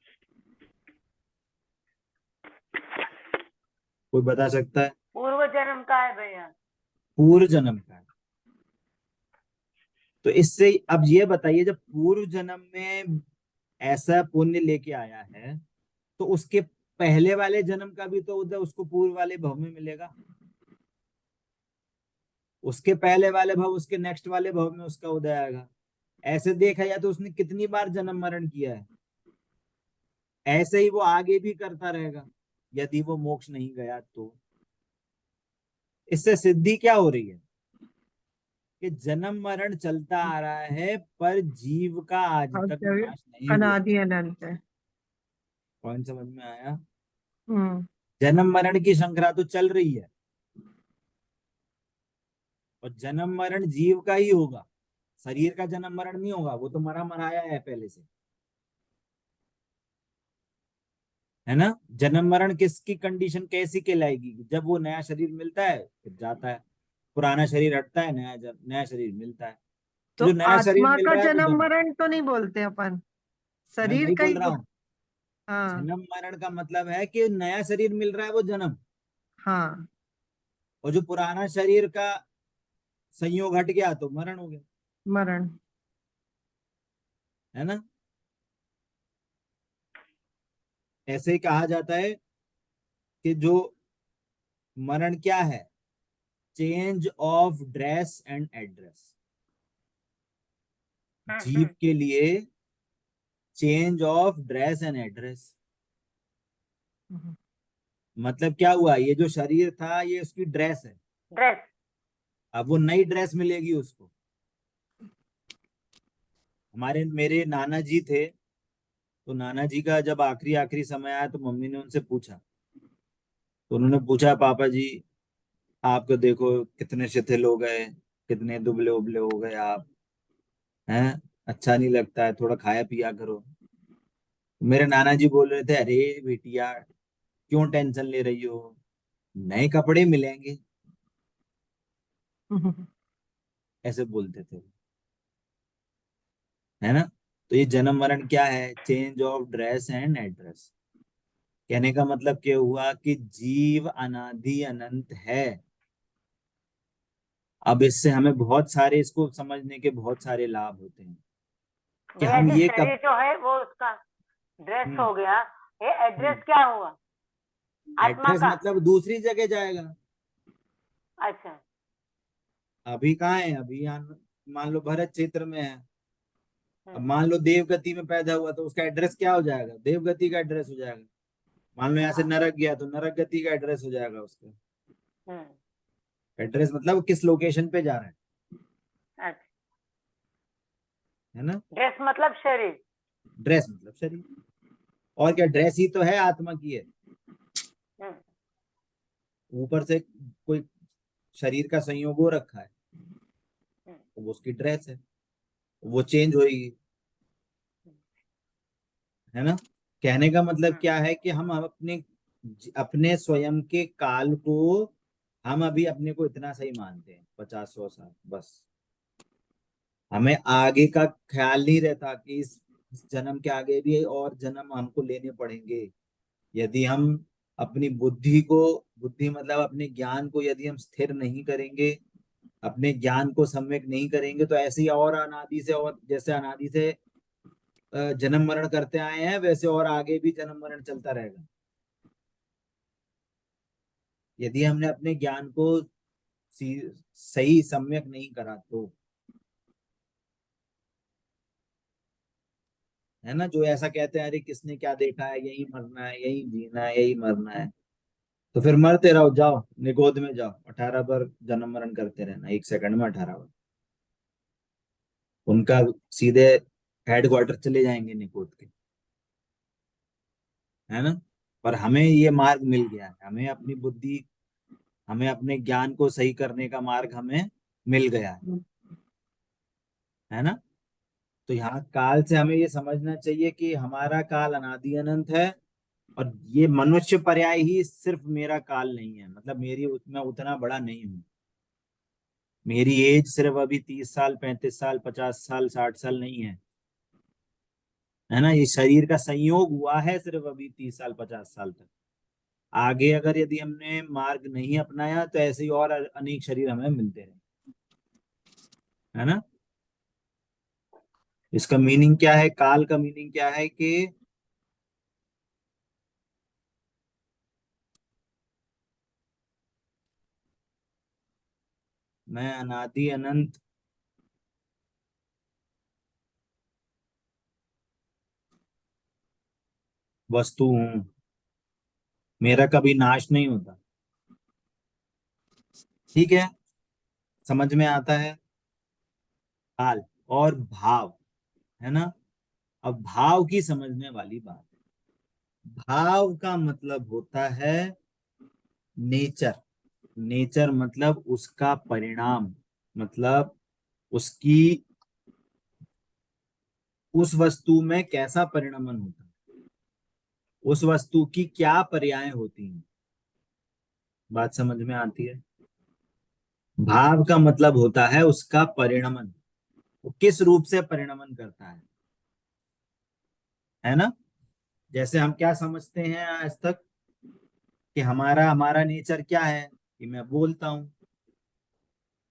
कोई बता सकता है? पूर्व जन्म का है भैया। पूर्व जन्म का है। तो इससे अब ये बताइए, जब पूर्व जन्म में ऐसा पुण्य लेके आया है तो उसके पहले वाले जन्म का भी तो उदय उसको पूर्व वाले भव में मिलेगा। उसके पहले वाले भव उसके नेक्स्ट वाले भव में उसका उदय आएगा। ऐसे देखा जाए तो उसने कितनी बार जन्म मरण किया है। ऐसे ही वो आगे भी करता रहेगा यदि वो मोक्ष नहीं गया तो। इससे सिद्धि क्या हो रही है कि जन्म मरण चलता आ रहा है पर जीव का आज और तक जब नाश नहीं हुआ। अनादि अनंत है। पॉइंट समझ में आया? हम्म। जन्म मरण की श्रृंखला तो चल रही है और जन्म मरण जीव का ही होगा। शरीर का जन्म मरण नहीं होगा, वो तो मरा मराया है पहले से, है ना। जन्म मरण किसकी कंडीशन कैसी कहलाएगी? जब वो नया शरीर मिलता है फिर जाता है, पुराना शरीर हटता है, नया शरीर मिलता है। तो तो जो नया शरीर आत्मा मिल का रहा है वो जन्म जन्म, मरण तो नहीं बोलते अपन, मैं शरीर वही का ही बोल रहा हूँ। हाँ। जन्म मरण का मतलब है कि नया शरीर मिल रहा है वो जन्म, हाँ। और जो पुराना शरीर का संयोग हट गया तो मरण हो गया, मरण। है ना। ऐसे ही कहा जाता है कि जो मरण क्या है, change of dress and address. जीव हम्म। के लिए change of dress and address hmm. मतलब क्या हुआ, ये जो शरीर था ये उसकी ड्रेस है, ड्रेस। अब वो नई ड्रेस मिलेगी उसको। हमारे मेरे नाना जी थे, तो नाना जी का जब आखिरी आखिरी समय आया तो मम्मी ने उनसे पूछा, तो उन्होंने पूछा पापा जी आपको देखो कितने शिथिल हो गए, कितने दुबले उबले हो गए आप, हैं, अच्छा नहीं लगता है, थोड़ा खाया पिया करो। मेरे नाना जी बोल रहे थे अरे बेटिया क्यों टेंशन ले रही हो, नए कपड़े मिलेंगे, हम्म। ऐसे बोलते थे, है ना। तो ये जन्म मरण क्या है, change of dress and address. कहने का मतलब क्या हुआ कि जीव अनादि अनंत है। अब इससे हमें बहुत सारे, इसको समझने के बहुत सारे लाभ होते हैं कि भैया हम जी ये शरीर कब। जो है वो उसका ड्रेस हम्म। हो गया। ये हम्म। एड्रेस क्या हुआ? आत्मा एड्रेस का। मतलब दूसरी जगह जाएगा। अच्छा। अभी कहाँ है, अभी यहाँ मान लो भरत क्षेत्र में है। अब हम्म। मान लो देवगति में पैदा हुआ तो उसका एड्रेस क्या हो जाएगा, देवगति का एड्रेस हो जाएगा। मान लो यहाँ से हाँ। नरक गया तो नरक गति का एड्रेस हो जाएगा उसका। हम्म। एड्रेस मतलब किस लोकेशन पे जा रहा अच्छा। है ना। ड्रेस मतलब शरीर। ड्रेस मतलब शरीर, और क्या, ड्रेस ही तो है, आत्मा की है। हम्म। ऊपर से कोई शरीर का संयोग हो रखा है हम्म। तो वो उसकी ड्रेस है, वो चेंज होगी, है ना। कहने का मतलब हम्म। क्या है कि हम अपने अपने स्वयं के काल को, हम अभी अपने को इतना सही मानते हैं 50-100 साल बस। हमें आगे का ख्याल नहीं रहता कि इस जन्म के आगे भी और जन्म हमको लेने पड़ेंगे। यदि हम अपनी बुद्धि मतलब अपने ज्ञान को यदि हम स्थिर नहीं करेंगे, अपने ज्ञान को सम्यक नहीं करेंगे तो ऐसे ही और अनादि से, और जैसे अनादि से जन्म मरण करते आए हैं वैसे और आगे भी जन्म मरण चलता रहेगा। यदि हमने अपने ज्ञान को सही सम्यक नहीं करा तो, है ना। जो ऐसा कहते हैं अरे किसने क्या देखा है, यही मरना है, यही जीना है, यही मरना है। तो फिर मरते रहो, जाओ निगोद में जाओ, 18 बार जन्म मरण करते रहना, 1 सेकंड में 18 बार। उनका सीधे हेडक्वार्टर चले जाएंगे निगोद के, है ना। पर हमें ये मार्ग मिल गया है, हमें अपनी बुद्धि, हमें अपने ज्ञान को सही करने का मार्ग हमें मिल गया है ना। तो यहाँ काल से हमें ये समझना चाहिए कि हमारा काल अनादि अनंत है, और ये मनुष्य पर्याय ही सिर्फ मेरा काल नहीं है, मतलब मैं उतना बड़ा नहीं हूँ। मेरी एज सिर्फ अभी 30 साल, 35 साल, 50 साल, 60 साल नहीं है ना। ये शरीर का संयोग हुआ है सिर्फ अभी 30 साल, 50 साल तक। आगे अगर यदि हमने मार्ग नहीं अपनाया तो ऐसे ही और अनेक शरीर हमें मिलते रहे, है ना। इसका मीनिंग क्या है, काल का मीनिंग क्या है कि मैं अनादि अनंत वस्तु हूं, मेरा कभी नाश नहीं होता। ठीक है, समझ में आता है। काल और भाव, है ना। अब भाव की समझने वाली बात, भाव का मतलब होता है नेचर। नेचर मतलब उसका परिणाम, मतलब उसकी, उस वस्तु में कैसा परिणमन होता है, उस वस्तु की क्या पर्याय होती हैं। बात समझ में आती है। भाव का मतलब होता है उसका परिणमन, वो किस रूप से परिणमन करता है ना। जैसे हम क्या समझते हैं आज तक कि हमारा हमारा नेचर क्या है, कि मैं बोलता हूँ।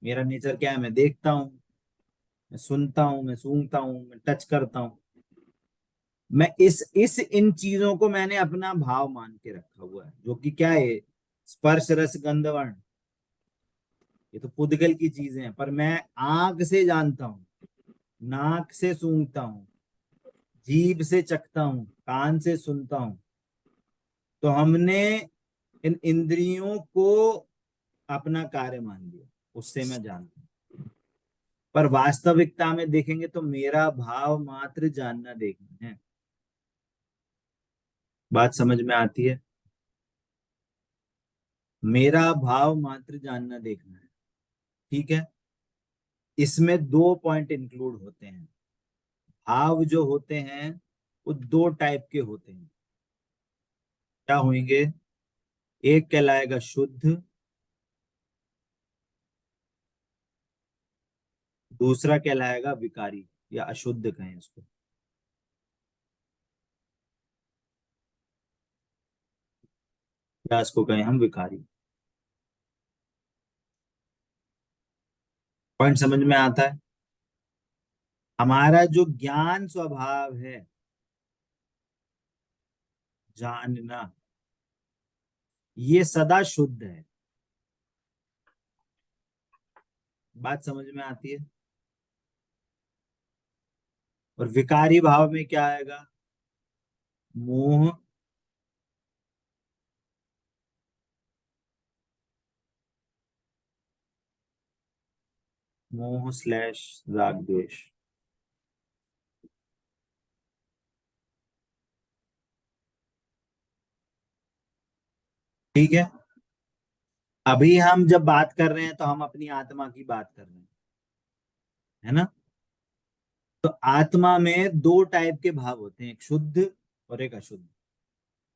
मेरा नेचर क्या है, मैं देखता हूँ, मैं सुनता हूँ, मैं सूंघता हूँ, मैं टच करता हूँ। मैं इस इन चीजों को मैंने अपना भाव मान के रखा हुआ है, जो कि क्या है, स्पर्श रस गंध वर्ण, ये तो पुद्गल की चीजें हैं। पर मैं आंख से जानता हूँ, नाक से सूंघता हूँ, जीभ से चखता हूँ, कान से सुनता हूँ। तो हमने इन इंद्रियों को अपना कार्य मान लिया, उससे मैं जानता हूँ। पर वास्तविकता में देखेंगे तो मेरा भाव मात्र जानना देखना है। बात समझ में आती है। मेरा भाव मात्र जानना देखना है। ठीक है, इसमें 2 पॉइंट इंक्लूड होते हैं। भाव जो होते हैं वो 2 टाइप के होते हैं। क्या होंगे, एक कहलाएगा शुद्ध, दूसरा कहलाएगा विकारी, या अशुद्ध कहें इसको, या इसको कहें हम विकारी। पॉइंट समझ में आता है। हमारा जो ज्ञान स्वभाव है, जानना, ये सदा शुद्ध है। बात समझ में आती है। और विकारी भाव में क्या आएगा, मोह, मोह स्लैश राग द्वेष। ठीक है, अभी हम जब बात कर रहे हैं तो हम अपनी आत्मा की बात कर रहे हैं, है ना। तो आत्मा में 2 टाइप के भाव होते हैं, एक शुद्ध और एक अशुद्ध।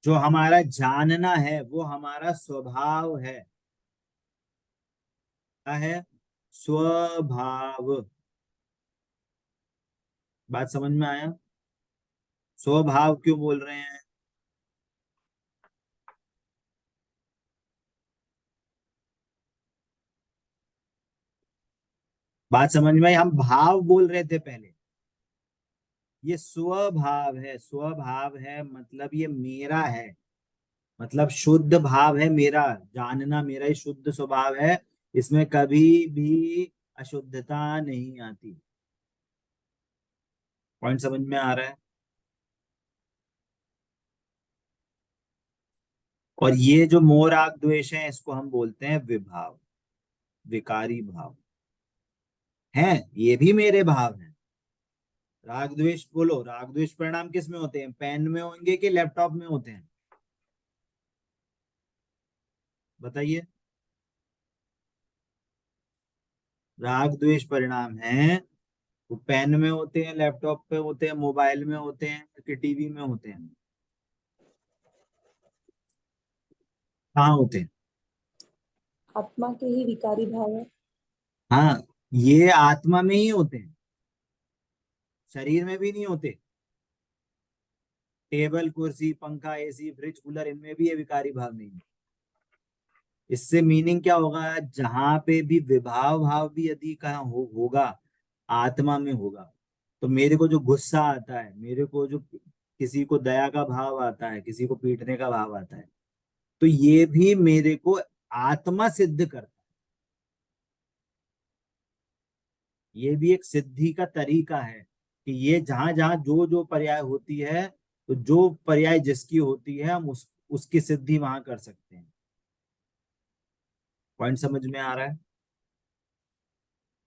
जो हमारा जानना है वो हमारा स्वभाव है। क्या है, स्वभाव। बात समझ में आया। स्वभाव क्यों बोल रहे हैं, बात समझ में आई। हम भाव बोल रहे थे पहले, ये स्वभाव है। स्वभाव है मतलब ये मेरा है, मतलब शुद्ध भाव है मेरा, जानना मेरा ही शुद्ध स्वभाव है। इसमें कभी भी अशुद्धता नहीं आती। पॉइंट समझ में आ रहा है। और ये जो मोह राग द्वेष है इसको हम बोलते हैं विभाव, विकारी भाव हैं, ये भी मेरे भाव हैं। राग द्वेष बोलो, राग द्वेष परिणाम किस में होते हैं, पेन में होंगे कि लैपटॉप में होते हैं, बताइए। राग द्वेष परिणाम है वो पेन में होते हैं, लैपटॉप पे होते हैं, मोबाइल में होते हैं कि टीवी में होते हैं, कहाँ होते हैं? आत्मा के ही विकारी भाव है। हाँ, ये आत्मा में ही होते हैं, शरीर में भी नहीं होते। टेबल कुर्सी पंखा एसी फ्रिज कूलर इनमें भी ये विकारी भाव नहीं है। इससे मीनिंग क्या होगा, जहां पे भी विभाव भाव भी यदि कहाँ होगा, आत्मा में होगा, तो मेरे को जो गुस्सा आता है, मेरे को जो किसी को दया का भाव आता है, किसी को पीटने का भाव आता है, तो ये भी मेरे को आत्मा सिद्ध करता है। ये भी एक सिद्धि का तरीका है कि ये जहां जहां जो जो पर्याय होती है, तो जो पर्याय जिसकी होती है हम उसकी सिद्धि वहां कर सकते हैं। पॉइंट समझ में आ रहा है?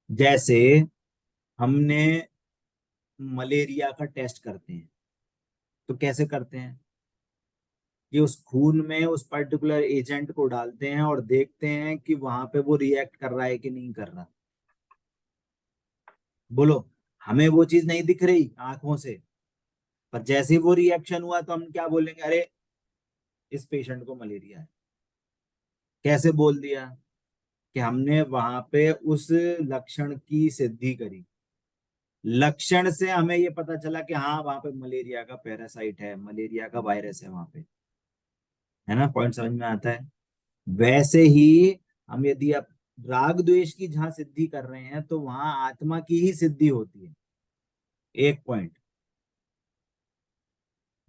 जैसे हमने मलेरिया का टेस्ट करते हैं, तो कैसे करते हैं कि उस खून में उस पर्टिकुलर एजेंट को डालते हैं और देखते हैं कि वहां पे वो रिएक्ट कर रहा है कि नहीं कर रहा। बोलो, हमें वो चीज नहीं दिख रही आंखों से, पर जैसे ही वो रिएक्शन हुआ तो हम क्या बोलेंगे, अरे इस पेशेंट को मलेरिया है। कैसे बोल दिया कि हमने वहां पे उस लक्षण की सिद्धि करी, लक्षण से हमें ये पता चला कि हाँ वहां पे मलेरिया का पैरासाइट है, मलेरिया का वायरस है वहां पे, है ना? पॉइंट समझ में आता है? वैसे ही हम यदि अब राग द्वेष की जहां सिद्धि कर रहे हैं तो वहां आत्मा की ही सिद्धि होती है। एक पॉइंट।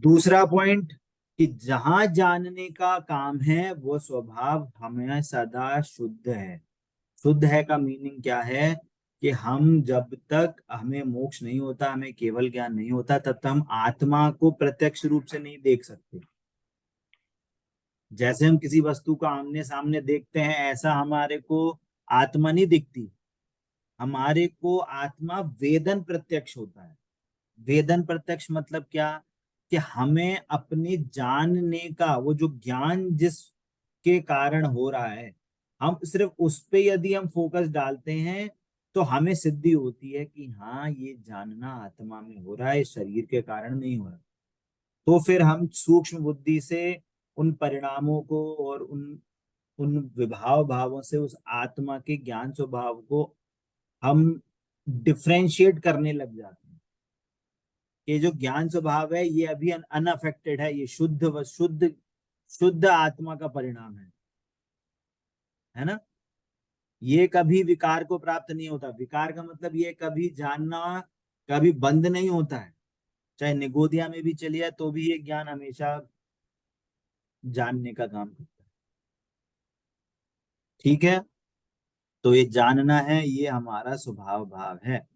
दूसरा पॉइंट कि जहां जानने का काम है वो स्वभाव हमें सदा शुद्ध है। शुद्ध है का मीनिंग क्या है कि हम जब तक हमें मोक्ष नहीं होता, हमें केवल ज्ञान नहीं होता, तब तक हम आत्मा को प्रत्यक्ष रूप से नहीं देख सकते। जैसे हम किसी वस्तु को आमने सामने देखते हैं, ऐसा हमारे को आत्मा नहीं दिखती, हमारे को आत्मा वेदन प्रत्यक्ष होता है। वेदन प्रत्यक्ष मतलब क्या, कि हमें अपने जानने का वो जो ज्ञान जिसके कारण हो रहा है, हम सिर्फ उस पे यदि हम फोकस डालते हैं तो हमें सिद्धि होती है कि हाँ ये जानना आत्मा में हो रहा है, शरीर के कारण नहीं हो रहा। तो फिर हम सूक्ष्म बुद्धि से उन परिणामों को और उन उन विभाव भावों से उस आत्मा के ज्ञान स्वभाव को हम डिफ्रेंशिएट करने लग जाते हैं। ये जो ज्ञान स्वभाव है ये अभी अनअफेक्टेड है, ये शुद्ध व शुद्ध शुद्ध आत्मा का परिणाम है ना? ये कभी विकार को प्राप्त नहीं होता। विकार का मतलब ये कभी जानना कभी बंद नहीं होता है, चाहे निगोदिया में भी चलिए तो भी ये ज्ञान हमेशा जानने का काम करता है। ठीक है, तो ये जानना है, ये हमारा स्वभाव भाव है,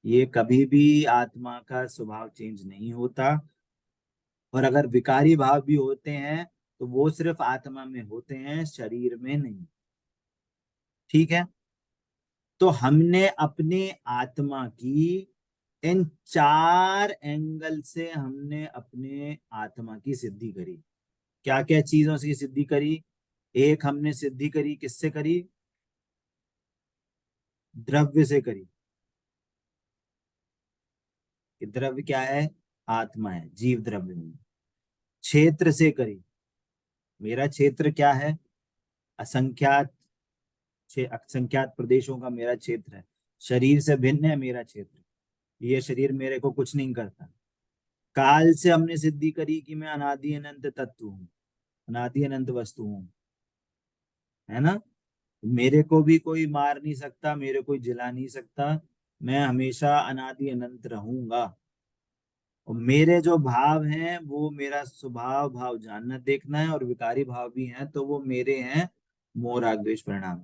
ये कभी भी आत्मा का स्वभाव चेंज नहीं होता। और अगर विकारी भाव भी होते हैं तो वो सिर्फ आत्मा में होते हैं, शरीर में नहीं। ठीक है, तो हमने अपने आत्मा की इन चार एंगल से हमने अपने आत्मा की सिद्धि करी। क्या क्या चीजों से सिद्धि करी? एक हमने सिद्धि करी, किससे करी? द्रव्य से करी, कि द्रव्य क्या है? आत्मा है, जीव द्रव्य में। क्षेत्र से करी, मेरा क्षेत्र क्या है? असंख्यात असंख्यात प्रदेशों का मेरा क्षेत्र है, शरीर से भिन्न है मेरा क्षेत्र, ये शरीर मेरे को कुछ नहीं करता। काल से हमने सिद्धि करी कि मैं अनादि अनंत तत्व हूँ, अनादि अनंत वस्तु हूँ, है ना? मेरे को भी कोई मार नहीं सकता, मेरे कोई जिला नहीं सकता, मैं हमेशा अनादि अनंत रहूंगा। और मेरे जो भाव हैं वो मेरा स्वभाव भाव जानना देखना है, और विकारी भाव भी हैं तो वो मेरे हैं, मोह राग द्वेष परिणाम।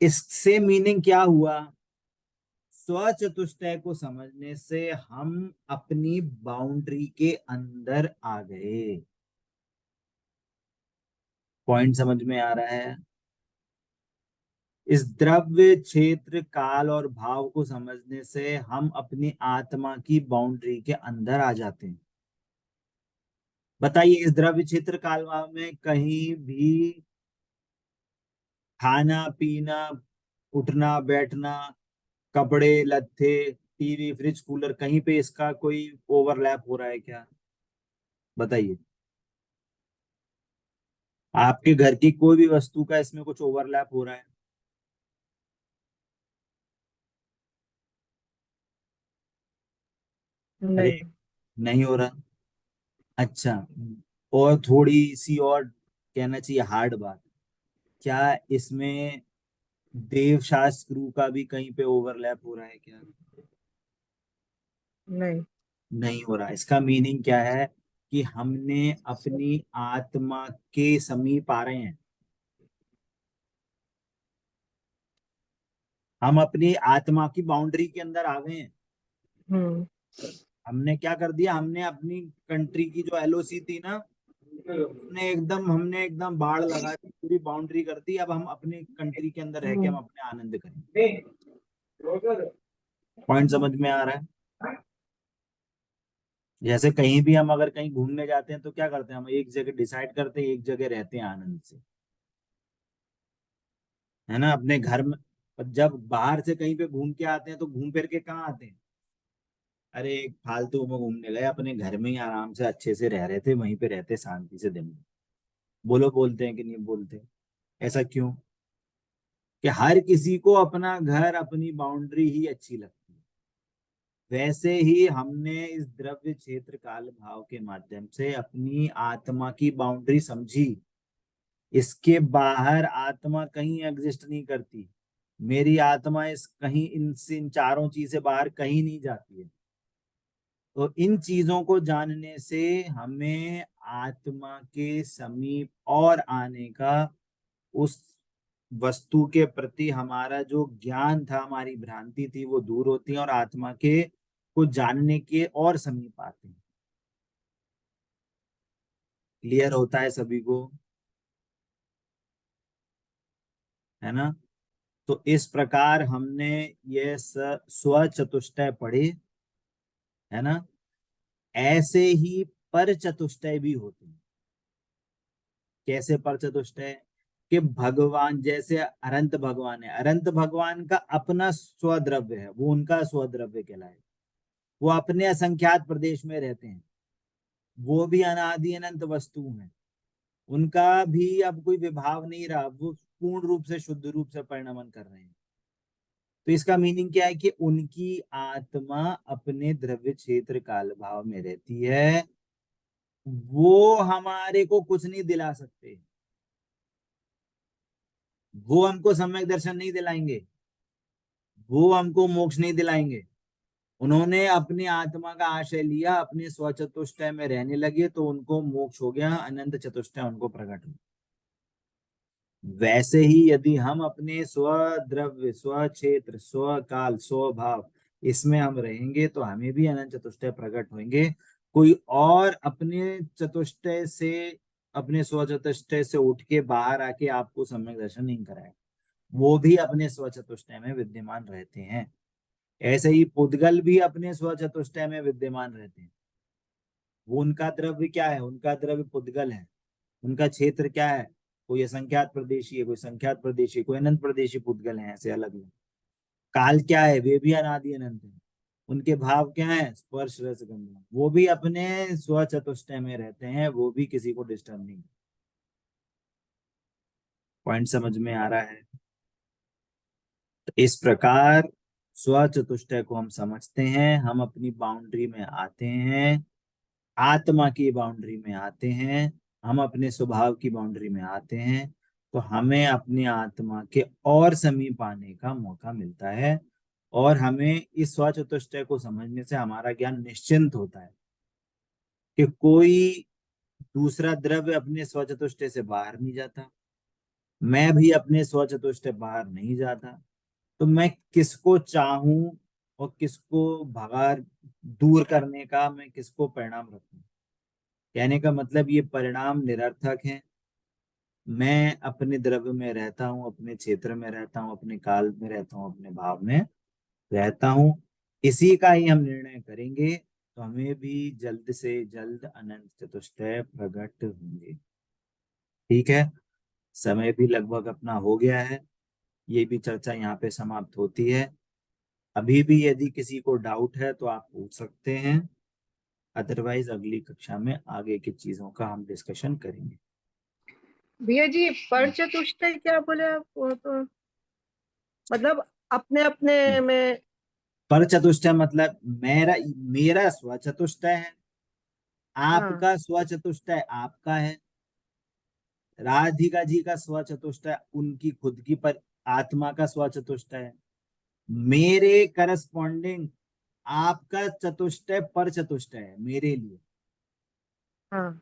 इससे मीनिंग क्या हुआ? स्वचतुष्टय को समझने से हम अपनी बाउंड्री के अंदर आ गए। पॉइंट समझ में आ रहा है? इस द्रव्य क्षेत्र काल और भाव को समझने से हम अपनी आत्मा की बाउंड्री के अंदर आ जाते हैं। बताइए, इस द्रव्य क्षेत्र काल भाव में कहीं भी खाना पीना, उठना बैठना, कपड़े लत्ते, टीवी फ्रिज कूलर, कहीं पे इसका कोई ओवरलैप हो रहा है क्या? बताइए, आपके घर की कोई भी वस्तु का इसमें कुछ ओवरलैप हो रहा है? अरे, नहीं। नहीं हो रहा। अच्छा, और थोड़ी सी और कहना चाहिए हार्ड बात, क्या इसमें देव शास्त्र का भी कहीं पे ओवरलैप हो रहा है क्या? नहीं। नहीं हो रहा। इसका मीनिंग क्या है कि हमने अपनी आत्मा के समीप आ रहे हैं। हम अपनी आत्मा की बाउंड्री के अंदर आ गए हैं। हम्म। हमने क्या कर दिया, हमने अपनी कंट्री की जो एलओसी थी ना, हमने एकदम बाढ़ लगा दी, पूरी बाउंड्री कर दी। अब हम अपनी कंट्री के अंदर रह के हम हम्म। अपने आनंद करेंगे। पॉइंट समझ में आ रहा है? जैसे कहीं भी हम अगर कहीं घूमने जाते हैं तो क्या करते हैं, हम एक जगह डिसाइड करते हैं, एक जगह रहते हैं आनंद से, है ना, अपने घर में। जब बाहर से कहीं पे घूम के आते हैं तो घूम फिर के कहाँ आते हैं? अरे, एक फालतू में घूमने गए, अपने घर में ही आराम से अच्छे से रह रहे थे, वहीं पे रहते शांति से दिन में। बोलो, बोलते हैं कि नहीं बोलते? ऐसा क्यों? कि हर किसी को अपना घर, अपनी बाउंड्री ही अच्छी लगती है। वैसे ही हमने इस द्रव्य क्षेत्र काल भाव के माध्यम से अपनी आत्मा की बाउंड्री समझी। इसके बाहर आत्मा कहीं एग्जिस्ट नहीं करती। मेरी आत्मा इस कहीं इन चारों चीज से बाहर कहीं नहीं जाती है। तो इन चीजों को जानने से हमें आत्मा के समीप और आने का, उस वस्तु के प्रति हमारा जो ज्ञान था, हमारी भ्रांति थी, वो दूर होती है और आत्मा के को जानने के और समीप आते हैं। क्लियर होता है सभी को? है ना? तो इस प्रकार हमने ये स्व चतुष्टय पढ़े, है ना? ऐसे ही पर चतुष्टय भी होते हैं। कैसे पर चतुष्टय? कि भगवान, जैसे अनंत भगवान है, अनंत भगवान का अपना स्वद्रव्य है, वो उनका स्वद्रव्य कहलाए। वो अपने असंख्यात प्रदेश में रहते हैं, वो भी अनादि अनंत वस्तु हैं। उनका भी अब कोई विभाव नहीं रहा, वो पूर्ण रूप से शुद्ध रूप से परिणमन कर रहे हैं। तो इसका मीनिंग क्या है कि उनकी आत्मा अपने द्रव्य क्षेत्र काल भाव में रहती है। वो हमारे को कुछ नहीं दिला सकते, वो हमको सम्यक दर्शन नहीं दिलाएंगे, वो हमको मोक्ष नहीं दिलाएंगे। उन्होंने अपनी आत्मा का आश्रय लिया, अपने स्वचतुष्टय में रहने लगे, तो उनको मोक्ष हो गया, अनंत चतुष्टय उनको प्रकट हुआ। वैसे ही यदि हम अपने स्वद्रव्य, स्व क्षेत्र, स्व काल, स्वभाव, इसमें हम रहेंगे तो हमें भी अनंत चतुष्टय प्रकट होंगे। कोई और अपने चतुष्टय से, अपने स्व चतुष्टय से उठ के बाहर आके आपको सम्यक दर्शन नहीं कराए, वो भी अपने स्व चतुष्टय में विद्यमान रहते हैं। ऐसे ही पुद्गल भी अपने स्व चतुष्टय में विद्यमान रहते हैं। वो, उनका द्रव्य क्या है? उनका द्रव्य पुद्गल है। उनका क्षेत्र क्या है? कोई असंख्यात प्रदेशी है, कोई संख्यात प्रदेशी, कोई अनंत प्रदेशी पुद्गल है, ऐसे अलग अलग। काल क्या है? वे भी अनादि अनंत है। उनके भाव क्या है? स्पर्श रस गंध, वो भी अपने स्व चतुष्टय में रहते हैं, वो भी किसी को डिस्टर्ब नहीं। पॉइंट समझ में आ रहा है? तो इस प्रकार स्व चतुष्टय को हम समझते हैं, हम अपनी बाउंड्री में आते हैं, आत्मा की बाउंड्री में आते हैं, हम अपने स्वभाव की बाउंड्री में आते हैं, तो हमें अपनी आत्मा के और समीप आने का मौका मिलता है। और हमें इस स्वचतुष्टय को समझने से हमारा ज्ञान निश्चिंत होता है कि कोई दूसरा द्रव्य अपने स्वचतुष्टय से बाहर नहीं जाता, मैं भी अपने स्वचतुष्टय बाहर नहीं जाता। तो मैं किसको चाहूं और किसको भगा, दूर करने का मैं किसको परिणाम रखूं? कहने का मतलब ये परिणाम निरर्थक है। मैं अपने द्रव्य में रहता हूँ, अपने क्षेत्र में रहता हूँ, अपने काल में रहता हूँ, अपने भाव में रहता हूँ, इसी का ही हम निर्णय करेंगे तो हमें भी जल्द से जल्द अनंत चतुष्टय प्रकट होंगे। ठीक है, समय भी लगभग अपना हो गया है, ये भी चर्चा यहाँ पे समाप्त होती है। अभी भी यदि किसी को डाउट है तो आप पूछ सकते हैं, अदरवाइज अगली कक्षा में आगे की चीजों का हम डिस्कशन करेंगे। भैया जी पर चतुष्टय क्या बोले आप? वो तो मतलब अपने अपने में। पर चतुष्टय मतलब मेरा मेरा स्व चतुष्टय है, हाँ आपका स्व चतुष्टय आपका है, राधिका जी का स्व चतुष्टय उनकी खुद की पर आत्मा का स्व चतुष्टय है, मेरे करस्पॉन्डिंग आपका चतुष्टय पर चतुष्टय है मेरे लिए। हाँ।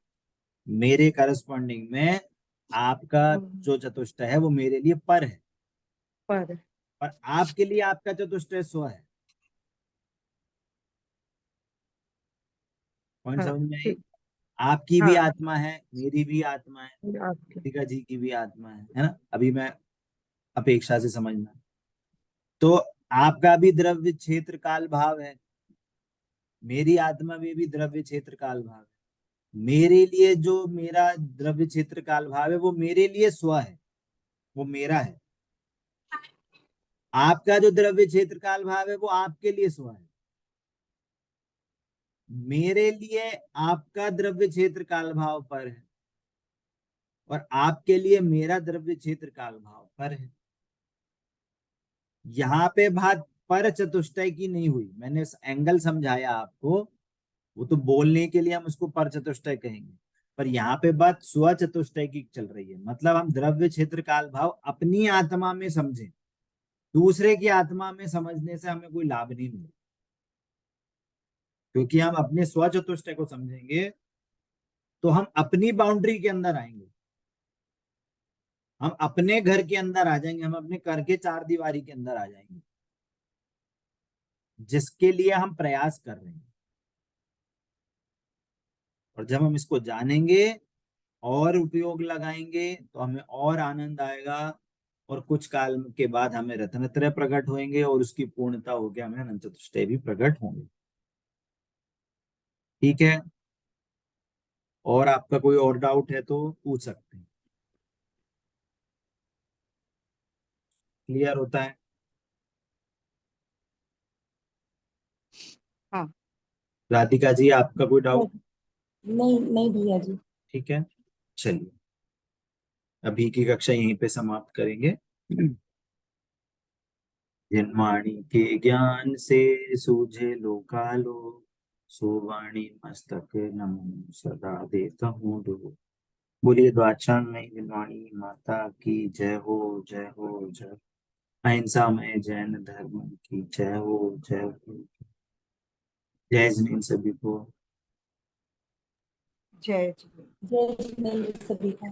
मेरे करस्पॉन्डिंग में आपका हम्म, जो चतुष्टय है वो मेरे लिए पर है, पर। और आपके लिए आपका चतुष्टय स्व है। पॉइंट हाँ समझ में आई? ठीक। आपकी भी हाँ आत्मा है, मेरी भी आत्मा है, आपके। राधिका जी की भी आत्मा है ना? अभी मैं अपेक्षा से समझना, तो आपका भी द्रव्य क्षेत्र काल भाव है, मेरी आत्मा में भी द्रव्य क्षेत्र काल भाव है। मेरे लिए जो मेरा द्रव्य क्षेत्र काल भाव है वो मेरे लिए स्व है, वो मेरा है। आपका जो द्रव्य क्षेत्र काल भाव है वो आपके लिए स्व है। मेरे लिए आपका द्रव्य क्षेत्र काल भाव पर है, और आपके लिए मेरा द्रव्य क्षेत्र काल भाव पर है। यहाँ पे बात पर चतुष्टय की नहीं हुई, मैंने एंगल समझाया आपको, वो तो बोलने के लिए हम उसको पर चतुष्टय कहेंगे, पर यहाँ पे बात स्व चतुष्टय की चल रही है। मतलब हम द्रव्य क्षेत्र काल भाव अपनी आत्मा में समझें, दूसरे की आत्मा में समझने से हमें कोई लाभ नहीं मिलेगा, क्योंकि हम अपने स्व चतुष्टय को समझेंगे तो हम अपनी बाउंड्री के अंदर आएंगे, हम अपने घर के अंदर आ जाएंगे, हम अपने घर के चार दीवारी के अंदर आ जाएंगे, जिसके लिए हम प्रयास कर रहे हैं। और जब हम इसको जानेंगे और उपयोग लगाएंगे तो हमें और आनंद आएगा, और कुछ काल के बाद हमें रत्नत्रय प्रकट होंगे, और उसकी पूर्णता होकर हमें अनंत चतुष्टय भी प्रकट होंगे। ठीक है, और आपका कोई और डाउट है तो पूछ सकते हैं। क्लियर होता है? हाँ। राधिका जी आपका कोई डाउट? नहीं नहीं भैया जी। ठीक है, चलिए अभी की कक्षा यहीं पे समाप्त करेंगे। जिन वाणी के ज्ञान से सूझे लोकालो, सो वाणी मस्तक नमो सदा देता हूँ डो। बोलिए द्वाचान में जिन वाणी माता की जय हो, जय हो, जय। अहिंसा में जैन धर्म की जय हो, जय हो। जय जिनेन्द्र सभी को। जय जी। जय जिनेन्द्र सभी का।